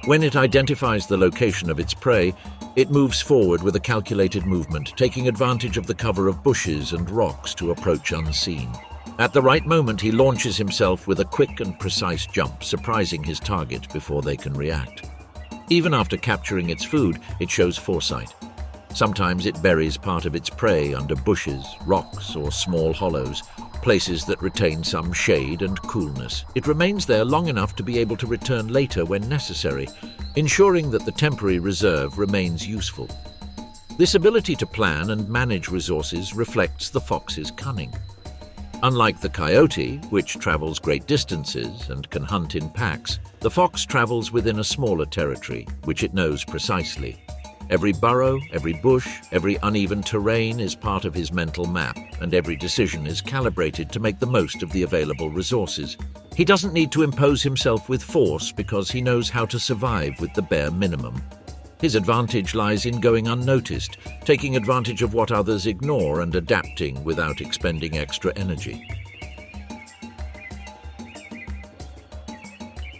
When it identifies the location of its prey, it moves forward with a calculated movement, taking advantage of the cover of bushes and rocks to approach unseen. At the right moment, he launches himself with a quick and precise jump, surprising his target before they can react. Even after capturing its food, it shows foresight. Sometimes it buries part of its prey under bushes, rocks, or small hollows, places that retain some shade and coolness. It remains there long enough to be able to return later when necessary, ensuring that the temporary reserve remains useful. This ability to plan and manage resources reflects the fox's cunning. Unlike the coyote, which travels great distances and can hunt in packs, the fox travels within a smaller territory, which it knows precisely. Every burrow, every bush, every uneven terrain is part of his mental map, and every decision is calibrated to make the most of the available resources. He doesn't need to impose himself with force because he knows how to survive with the bare minimum. His advantage lies in going unnoticed, taking advantage of what others ignore and adapting without expending extra energy.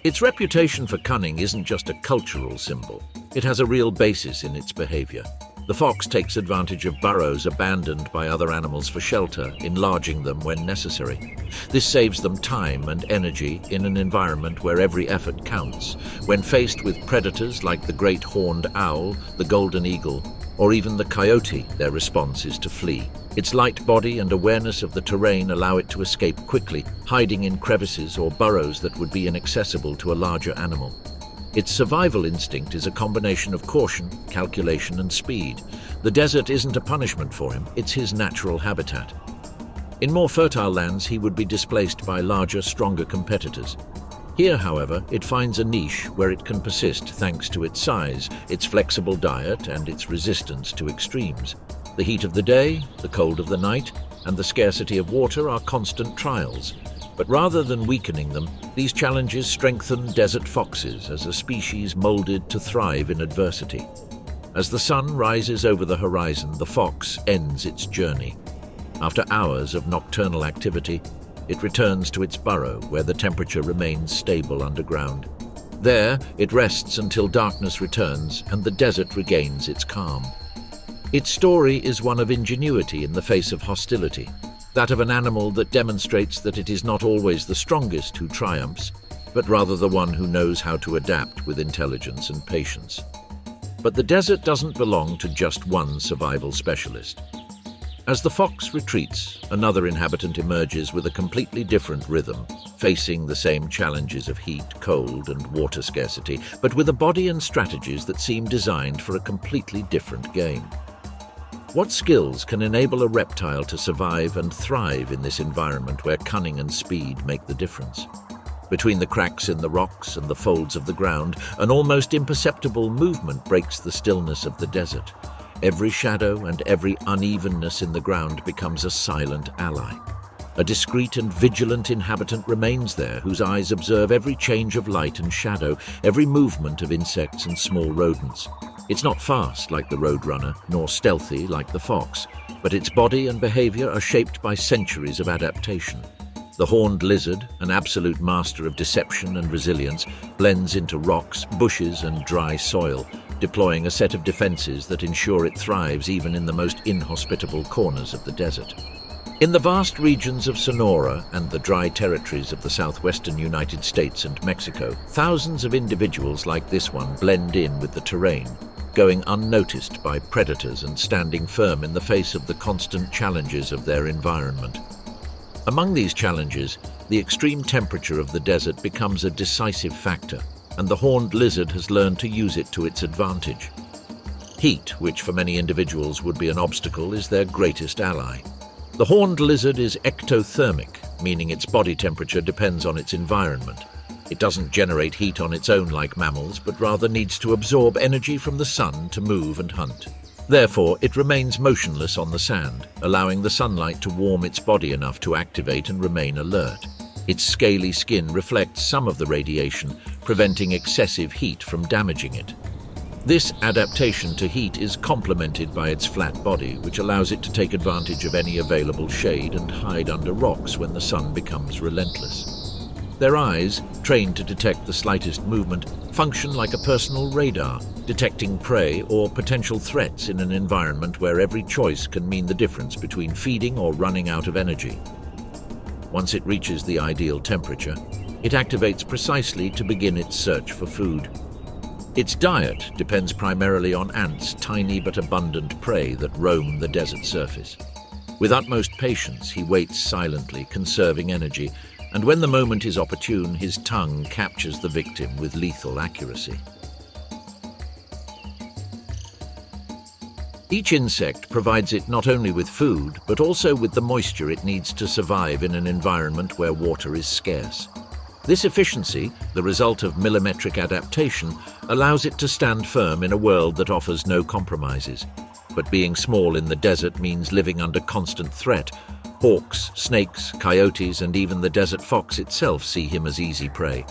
Its reputation for cunning isn't just a cultural symbol. It has a real basis in its behavior. The fox takes advantage of burrows abandoned by other animals for shelter, enlarging them when necessary. This saves them time and energy in an environment where every effort counts. When faced with predators like the great horned owl, the golden eagle, or even the coyote, their response is to flee. Its light body and awareness of the terrain allow it to escape quickly, hiding in crevices or burrows that would be inaccessible to a larger animal. Its survival instinct is a combination of caution, calculation, and speed. The desert isn't a punishment for him, it's his natural habitat. In more fertile lands, he would be displaced by larger, stronger competitors. Here, however, it finds a niche where it can persist thanks to its size, its flexible diet, and its resistance to extremes. The heat of the day, the cold of the night, and the scarcity of water are constant trials. But rather than weakening them, these challenges strengthen desert foxes as a species molded to thrive in adversity. As the sun rises over the horizon, the fox ends its journey. After hours of nocturnal activity, it returns to its burrow where the temperature remains stable underground. There, it rests until darkness returns and the desert regains its calm. Its story is one of ingenuity in the face of hostility, that of an animal that demonstrates that it is not always the strongest who triumphs, but rather the one who knows how to adapt with intelligence and patience. But the desert doesn't belong to just one survival specialist. As the fox retreats, another inhabitant emerges with a completely different rhythm, facing the same challenges of heat, cold, and water scarcity, but with a body and strategies that seem designed for a completely different game. What skills can enable a reptile to survive and thrive in this environment where cunning and speed make the difference? Between the cracks in the rocks and the folds of the ground, an almost imperceptible movement breaks the stillness of the desert. Every shadow and every unevenness in the ground becomes a silent ally. A discreet and vigilant inhabitant remains there, whose eyes observe every change of light and shadow, every movement of insects and small rodents. It's not fast like the roadrunner, nor stealthy like the fox, but its body and behavior are shaped by centuries of adaptation. The horned lizard, an absolute master of deception and resilience, blends into rocks, bushes, and dry soil, deploying a set of defenses that ensure it thrives even in the most inhospitable corners of the desert. In the vast regions of Sonora and the dry territories of the southwestern United States and Mexico, thousands of individuals like this one blend in with the terrain, going unnoticed by predators and standing firm in the face of the constant challenges of their environment. Among these challenges, the extreme temperature of the desert becomes a decisive factor, and the horned lizard has learned to use it to its advantage. Heat, which for many individuals would be an obstacle, is their greatest ally. The horned lizard is ectothermic, meaning its body temperature depends on its environment. It doesn't generate heat on its own like mammals, but rather needs to absorb energy from the sun to move and hunt. Therefore, it remains motionless on the sand, allowing the sunlight to warm its body enough to activate and remain alert. Its scaly skin reflects some of the radiation, preventing excessive heat from damaging it. This adaptation to heat is complemented by its flat body, which allows it to take advantage of any available shade and hide under rocks when the sun becomes relentless. Their eyes, trained to detect the slightest movement, function like a personal radar, detecting prey or potential threats in an environment where every choice can mean the difference between feeding or running out of energy. Once it reaches the ideal temperature, it activates precisely to begin its search for food. Its diet depends primarily on ants, tiny but abundant prey that roam the desert surface. With utmost patience, he waits silently, conserving energy, and when the moment is opportune, his tongue captures the victim with lethal accuracy. Each insect provides it not only with food, but also with the moisture it needs to survive in an environment where water is scarce. This efficiency, the result of millimetric adaptation, allows it to stand firm in a world that offers no compromises. But being small in the desert means living under constant threat. Hawks, snakes, coyotes, and even the desert fox itself see him as easy prey.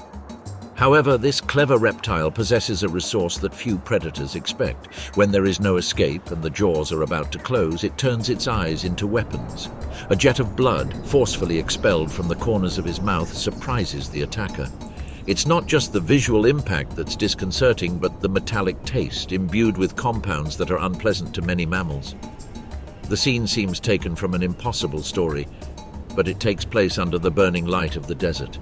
However, this clever reptile possesses a resource that few predators expect. When there is no escape and the jaws are about to close, it turns its eyes into weapons. A jet of blood, forcefully expelled from the corners of his mouth, surprises the attacker. It's not just the visual impact that's disconcerting, but the metallic taste, imbued with compounds that are unpleasant to many mammals. The scene seems taken from an impossible story, but it takes place under the burning light of the desert.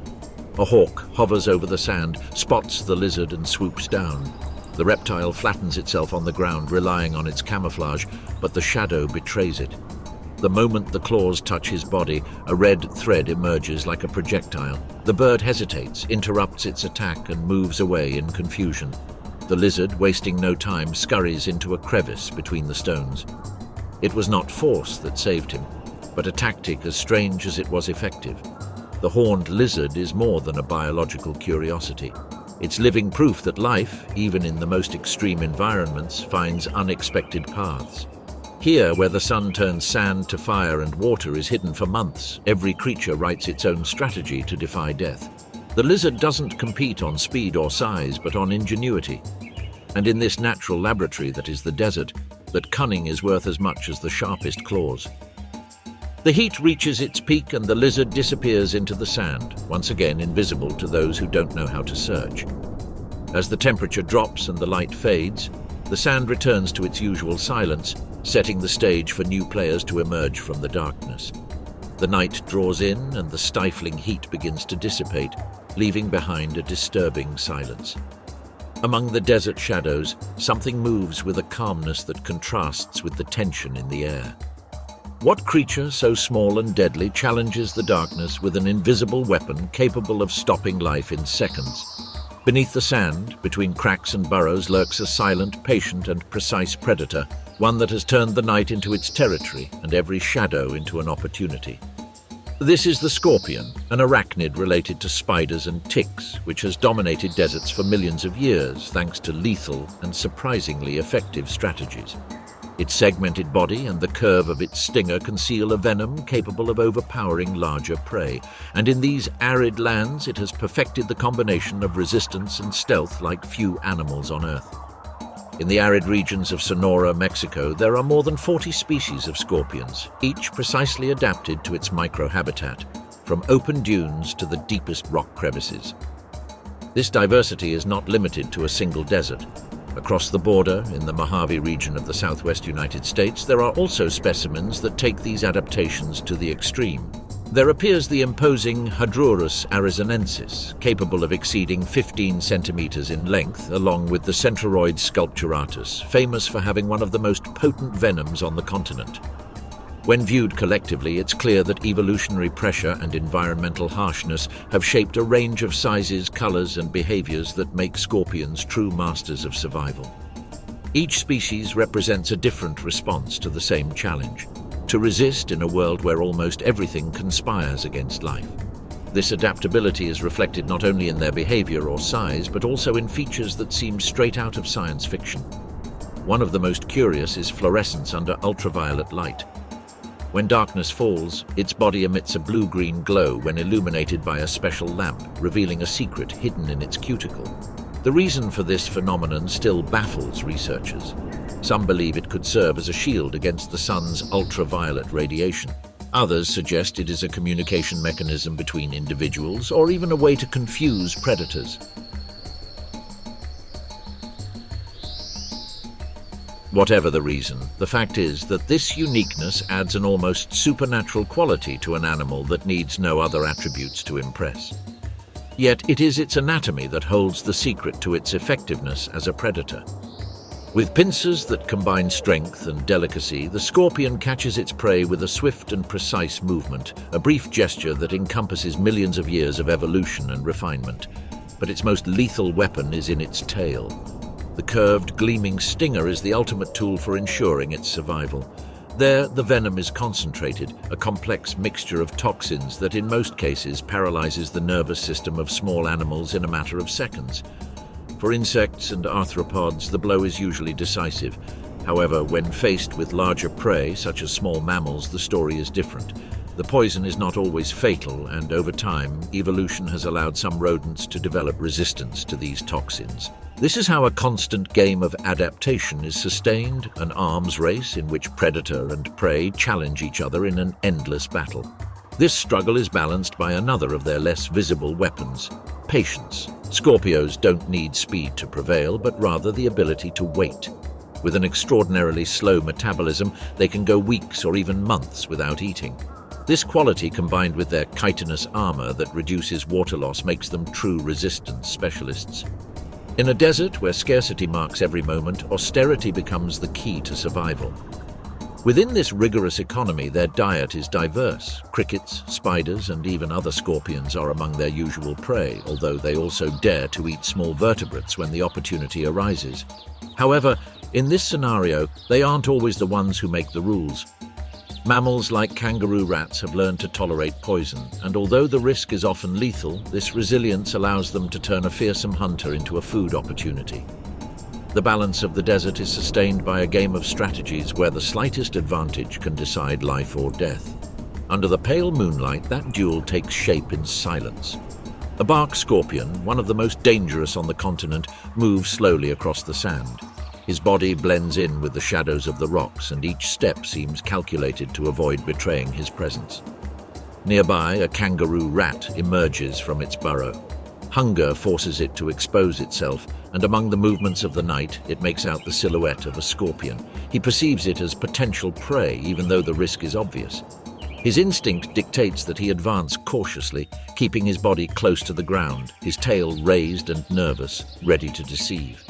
A hawk hovers over the sand, spots the lizard and swoops down. The reptile flattens itself on the ground, relying on its camouflage, but the shadow betrays it. The moment the claws touch his body, a red thread emerges like a projectile. The bird hesitates, interrupts its attack, and moves away in confusion. The lizard, wasting no time, scurries into a crevice between the stones. It was not force that saved him, but a tactic as strange as it was effective. The horned lizard is more than a biological curiosity. It's living proof that life, even in the most extreme environments, finds unexpected paths. Here, where the sun turns sand to fire and water is hidden for months, every creature writes its own strategy to defy death. The lizard doesn't compete on speed or size, but on ingenuity. And in this natural laboratory that is the desert, that cunning is worth as much as the sharpest claws. The heat reaches its peak and the lizard disappears into the sand, once again invisible to those who don't know how to search. As the temperature drops and the light fades, the sand returns to its usual silence, setting the stage for new players to emerge from the darkness. The night draws in and the stifling heat begins to dissipate, leaving behind a disturbing silence. Among the desert shadows, something moves with a calmness that contrasts with the tension in the air. What creature so small and deadly challenges the darkness with an invisible weapon capable of stopping life in seconds? Beneath the sand, between cracks and burrows, lurks a silent, patient and precise predator, one that has turned the night into its territory and every shadow into an opportunity. This is the scorpion, an arachnid related to spiders and ticks, which has dominated deserts for millions of years thanks to lethal and surprisingly effective strategies. Its segmented body and the curve of its stinger conceal a venom capable of overpowering larger prey, and in these arid lands it has perfected the combination of resistance and stealth like few animals on Earth. In the arid regions of Sonora, Mexico, there are more than 40 species of scorpions, each precisely adapted to its microhabitat, from open dunes to the deepest rock crevices. This diversity is not limited to a single desert. Across the border, in the Mojave region of the southwest United States, there are also specimens that take these adaptations to the extreme. There appears the imposing Hadrurus arizonensis, capable of exceeding 15 centimeters in length, along with the Centroid sculpturatus, famous for having one of the most potent venoms on the continent. When viewed collectively, it's clear that evolutionary pressure and environmental harshness have shaped a range of sizes, colors, and behaviors that make scorpions true masters of survival. Each species represents a different response to the same challenge: to resist in a world where almost everything conspires against life. This adaptability is reflected not only in their behavior or size, but also in features that seem straight out of science fiction. One of the most curious is fluorescence under ultraviolet light. When darkness falls, its body emits a blue-green glow when illuminated by a special lamp, revealing a secret hidden in its cuticle. The reason for this phenomenon still baffles researchers. Some believe it could serve as a shield against the sun's ultraviolet radiation. Others suggest it is a communication mechanism between individuals, or even a way to confuse predators. Whatever the reason, the fact is that this uniqueness adds an almost supernatural quality to an animal that needs no other attributes to impress. Yet it is its anatomy that holds the secret to its effectiveness as a predator. With pincers that combine strength and delicacy, the scorpion catches its prey with a swift and precise movement, a brief gesture that encompasses millions of years of evolution and refinement. But its most lethal weapon is in its tail. The curved, gleaming stinger is the ultimate tool for ensuring its survival. There, the venom is concentrated, a complex mixture of toxins that in most cases paralyzes the nervous system of small animals in a matter of seconds. For insects and arthropods, the blow is usually decisive. However, when faced with larger prey, such as small mammals, the story is different. The poison is not always fatal, and over time, evolution has allowed some rodents to develop resistance to these toxins. This is how a constant game of adaptation is sustained, an arms race in which predator and prey challenge each other in an endless battle. This struggle is balanced by another of their less visible weapons: patience. Scorpios don't need speed to prevail, but rather the ability to wait. With an extraordinarily slow metabolism, they can go weeks or even months without eating. This quality, combined with their chitinous armor that reduces water loss, makes them true resistance specialists. In a desert where scarcity marks every moment, austerity becomes the key to survival. Within this rigorous economy, their diet is diverse. Crickets, spiders, and even other scorpions are among their usual prey, although they also dare to eat small vertebrates when the opportunity arises. However, in this scenario, they aren't always the ones who make the rules. Mammals like kangaroo rats have learned to tolerate poison, and although the risk is often lethal, this resilience allows them to turn a fearsome hunter into a food opportunity. The balance of the desert is sustained by a game of strategies where the slightest advantage can decide life or death. Under the pale moonlight, that duel takes shape in silence. A bark scorpion, one of the most dangerous on the continent, moves slowly across the sand. His body blends in with the shadows of the rocks, and each step seems calculated to avoid betraying his presence. Nearby, a kangaroo rat emerges from its burrow. Hunger forces it to expose itself, and among the movements of the night, it makes out the silhouette of a scorpion. He perceives it as potential prey, even though the risk is obvious. His instinct dictates that he advance cautiously, keeping his body close to the ground, his tail raised and nervous, ready to deceive.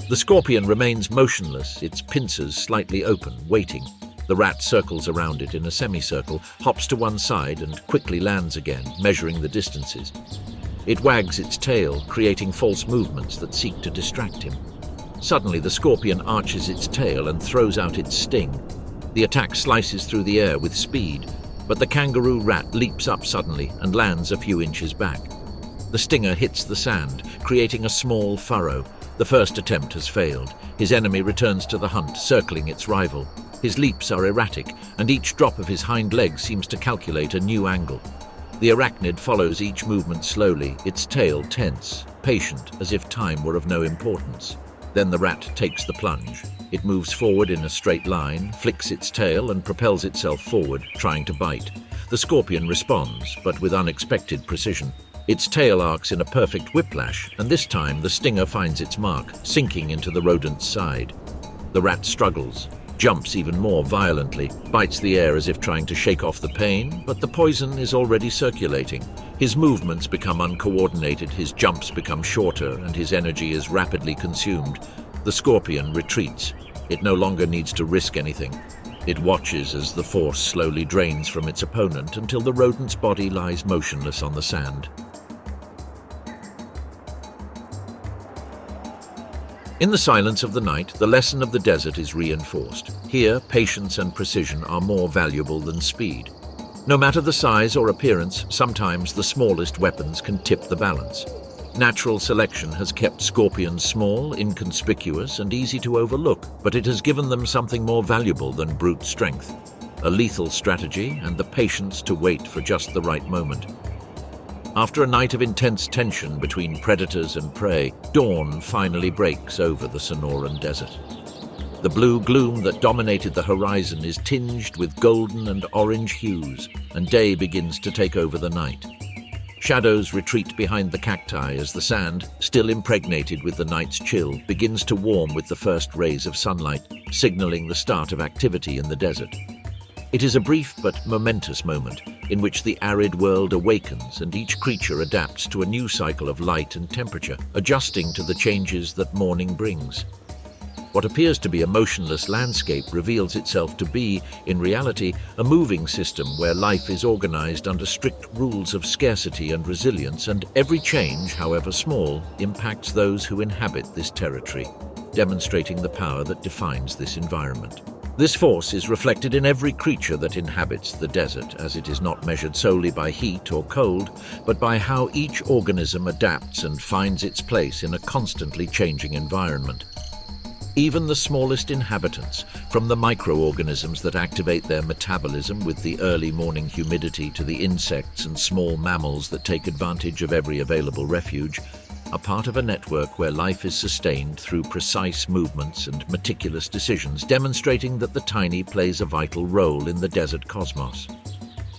The scorpion remains motionless, its pincers slightly open, waiting. The rat circles around it in a semicircle, hops to one side and quickly lands again, measuring the distances. It wags its tail, creating false movements that seek to distract him. Suddenly, the scorpion arches its tail and throws out its sting. The attack slices through the air with speed, but the kangaroo rat leaps up suddenly and lands a few inches back. The stinger hits the sand, creating a small furrow. The first attempt has failed. His enemy returns to the hunt, circling its rival. His leaps are erratic, and each drop of his hind leg seems to calculate a new angle. The arachnid follows each movement slowly, its tail tense, patient, as if time were of no importance. Then the rat takes the plunge. It moves forward in a straight line, flicks its tail and propels itself forward, trying to bite. The scorpion responds, but with unexpected precision. Its tail arcs in a perfect whiplash, and this time the stinger finds its mark, sinking into the rodent's side. The rat struggles, jumps even more violently, bites the air as if trying to shake off the pain, but the poison is already circulating. His movements become uncoordinated, his jumps become shorter, and his energy is rapidly consumed. The scorpion retreats. It no longer needs to risk anything. It watches as the force slowly drains from its opponent until the rodent's body lies motionless on the sand. In the silence of the night, the lesson of the desert is reinforced. Here, patience and precision are more valuable than speed. No matter the size or appearance, sometimes the smallest weapons can tip the balance. Natural selection has kept scorpions small, inconspicuous, and easy to overlook, but it has given them something more valuable than brute strength: a lethal strategy and the patience to wait for just the right moment. After a night of intense tension between predators and prey, dawn finally breaks over the Sonoran Desert. The blue gloom that dominated the horizon is tinged with golden and orange hues, and day begins to take over the night. Shadows retreat behind the cacti as the sand, still impregnated with the night's chill, begins to warm with the first rays of sunlight, signaling the start of activity in the desert. It is a brief but momentous moment in which the arid world awakens and each creature adapts to a new cycle of light and temperature, adjusting to the changes that morning brings. What appears to be a motionless landscape reveals itself to be, in reality, a moving system where life is organized under strict rules of scarcity and resilience, and every change, however small, impacts those who inhabit this territory, demonstrating the power that defines this environment. This force is reflected in every creature that inhabits the desert, as it is not measured solely by heat or cold, but by how each organism adapts and finds its place in a constantly changing environment. Even the smallest inhabitants, from the microorganisms that activate their metabolism with the early morning humidity to the insects and small mammals that take advantage of every available refuge, are part of a network where life is sustained through precise movements and meticulous decisions, demonstrating that the tiny plays a vital role in the desert cosmos.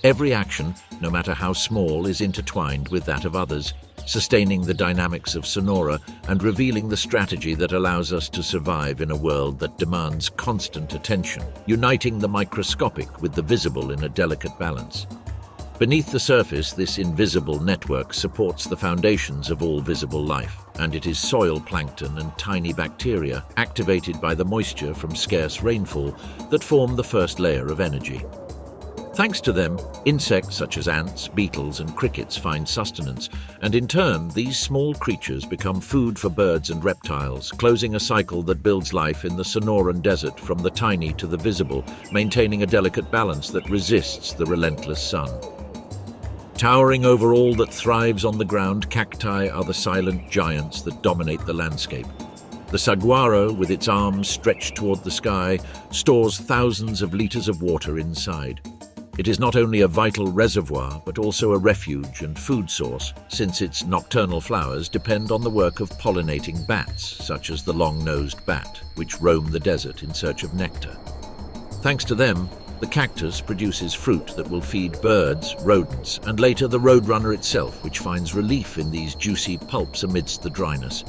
Every action, no matter how small, is intertwined with that of others, sustaining the dynamics of Sonora and revealing the strategy that allows us to survive in a world that demands constant attention, uniting the microscopic with the visible in a delicate balance. Beneath the surface, this invisible network supports the foundations of all visible life, and it is soil plankton and tiny bacteria activated by the moisture from scarce rainfall that form the first layer of energy. Thanks to them, insects such as ants, beetles, and crickets find sustenance, and in turn, these small creatures become food for birds and reptiles, closing a cycle that builds life in the Sonoran Desert from the tiny to the visible, maintaining a delicate balance that resists the relentless sun. Towering over all that thrives on the ground, cacti are the silent giants that dominate the landscape. The saguaro, with its arms stretched toward the sky, stores thousands of liters of water inside. It is not only a vital reservoir, but also a refuge and food source, since its nocturnal flowers depend on the work of pollinating bats, such as the long-nosed bat, which roam the desert in search of nectar. Thanks to them, The cactus produces fruit that will feed birds, rodents, and later the roadrunner itself, which finds relief in these juicy pulps amidst the dryness.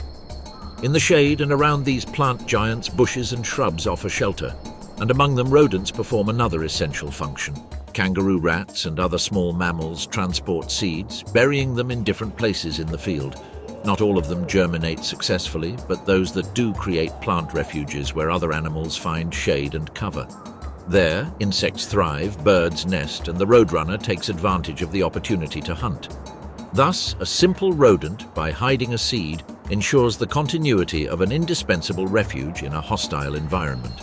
In the shade and around these plant giants, bushes and shrubs offer shelter, and among them rodents perform another essential function. Kangaroo rats and other small mammals transport seeds, burying them in different places in the field. Not all of them germinate successfully, but those that do create plant refuges where other animals find shade and cover. There, insects thrive, birds nest, and the roadrunner takes advantage of the opportunity to hunt. Thus, a simple rodent, by hiding a seed, ensures the continuity of an indispensable refuge in a hostile environment.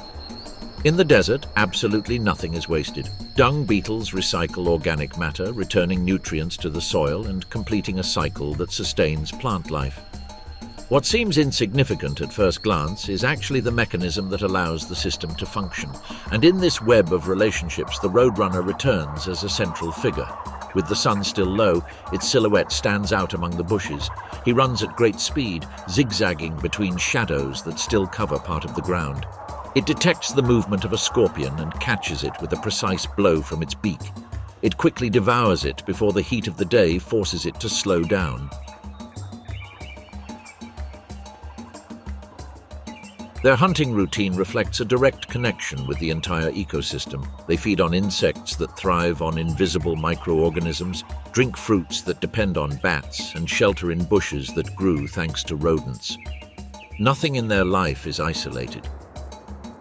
In the desert, absolutely nothing is wasted. Dung beetles recycle organic matter, returning nutrients to the soil and completing a cycle that sustains plant life. What seems insignificant at first glance is actually the mechanism that allows the system to function. And in this web of relationships, the roadrunner returns as a central figure. With the sun still low, its silhouette stands out among the bushes. He runs at great speed, zigzagging between shadows that still cover part of the ground. It detects the movement of a scorpion and catches it with a precise blow from its beak. It quickly devours it before the heat of the day forces it to slow down. Their hunting routine reflects a direct connection with the entire ecosystem. They feed on insects that thrive on invisible microorganisms, drink fruits that depend on bats, and shelter in bushes that grew thanks to rodents. Nothing in their life is isolated.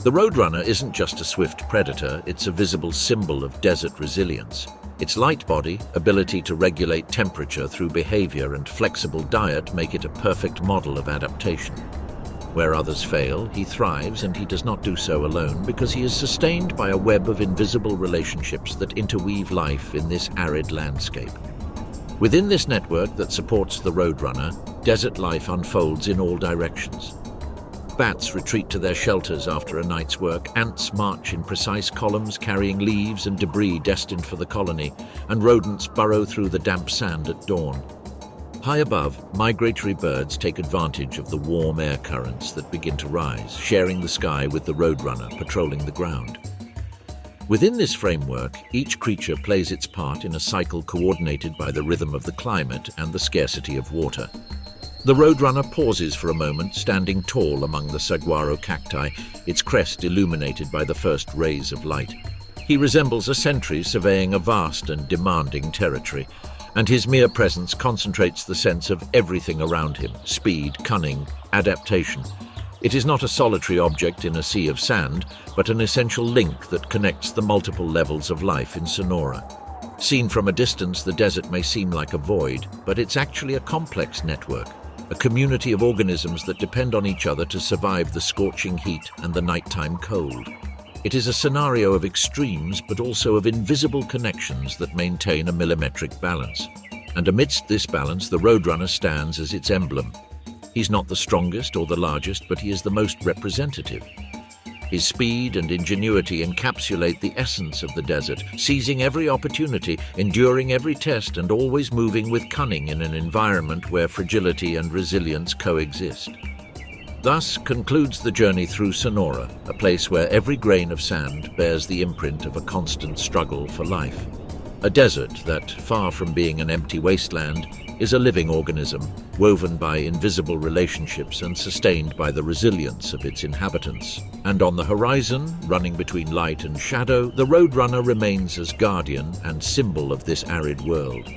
The roadrunner isn't just a swift predator, it's a visible symbol of desert resilience. Its light body, ability to regulate temperature through behavior, and flexible diet make it a perfect model of adaptation. Where others fail, he thrives, and he does not do so alone because he is sustained by a web of invisible relationships that interweave life in this arid landscape. Within this network that supports the roadrunner, desert life unfolds in all directions. Bats retreat to their shelters after a night's work, ants march in precise columns carrying leaves and debris destined for the colony, and rodents burrow through the damp sand at dawn. High above, migratory birds take advantage of the warm air currents that begin to rise, sharing the sky with the roadrunner patrolling the ground. Within this framework, each creature plays its part in a cycle coordinated by the rhythm of the climate and the scarcity of water. The roadrunner pauses for a moment, standing tall among the saguaro cacti, its crest illuminated by the first rays of light. He resembles a sentry surveying a vast and demanding territory, and his mere presence concentrates the sense of everything around him: speed, cunning, adaptation. It is not a solitary object in a sea of sand, but an essential link that connects the multiple levels of life in Sonora. Seen from a distance, the desert may seem like a void, but it's actually a complex network. A community of organisms that depend on each other to survive the scorching heat and the nighttime cold. It is a scenario of extremes, but also of invisible connections that maintain a millimetric balance. And amidst this balance, the roadrunner stands as its emblem. He's not the strongest or the largest, but he is the most representative. His speed and ingenuity encapsulate the essence of the desert, seizing every opportunity, enduring every test, and always moving with cunning in an environment where fragility and resilience coexist. Thus concludes the journey through Sonora, a place where every grain of sand bears the imprint of a constant struggle for life. A desert that, far from being an empty wasteland, is a living organism, woven by invisible relationships and sustained by the resilience of its inhabitants. And on the horizon, running between light and shadow, the roadrunner remains as guardian and symbol of this arid world.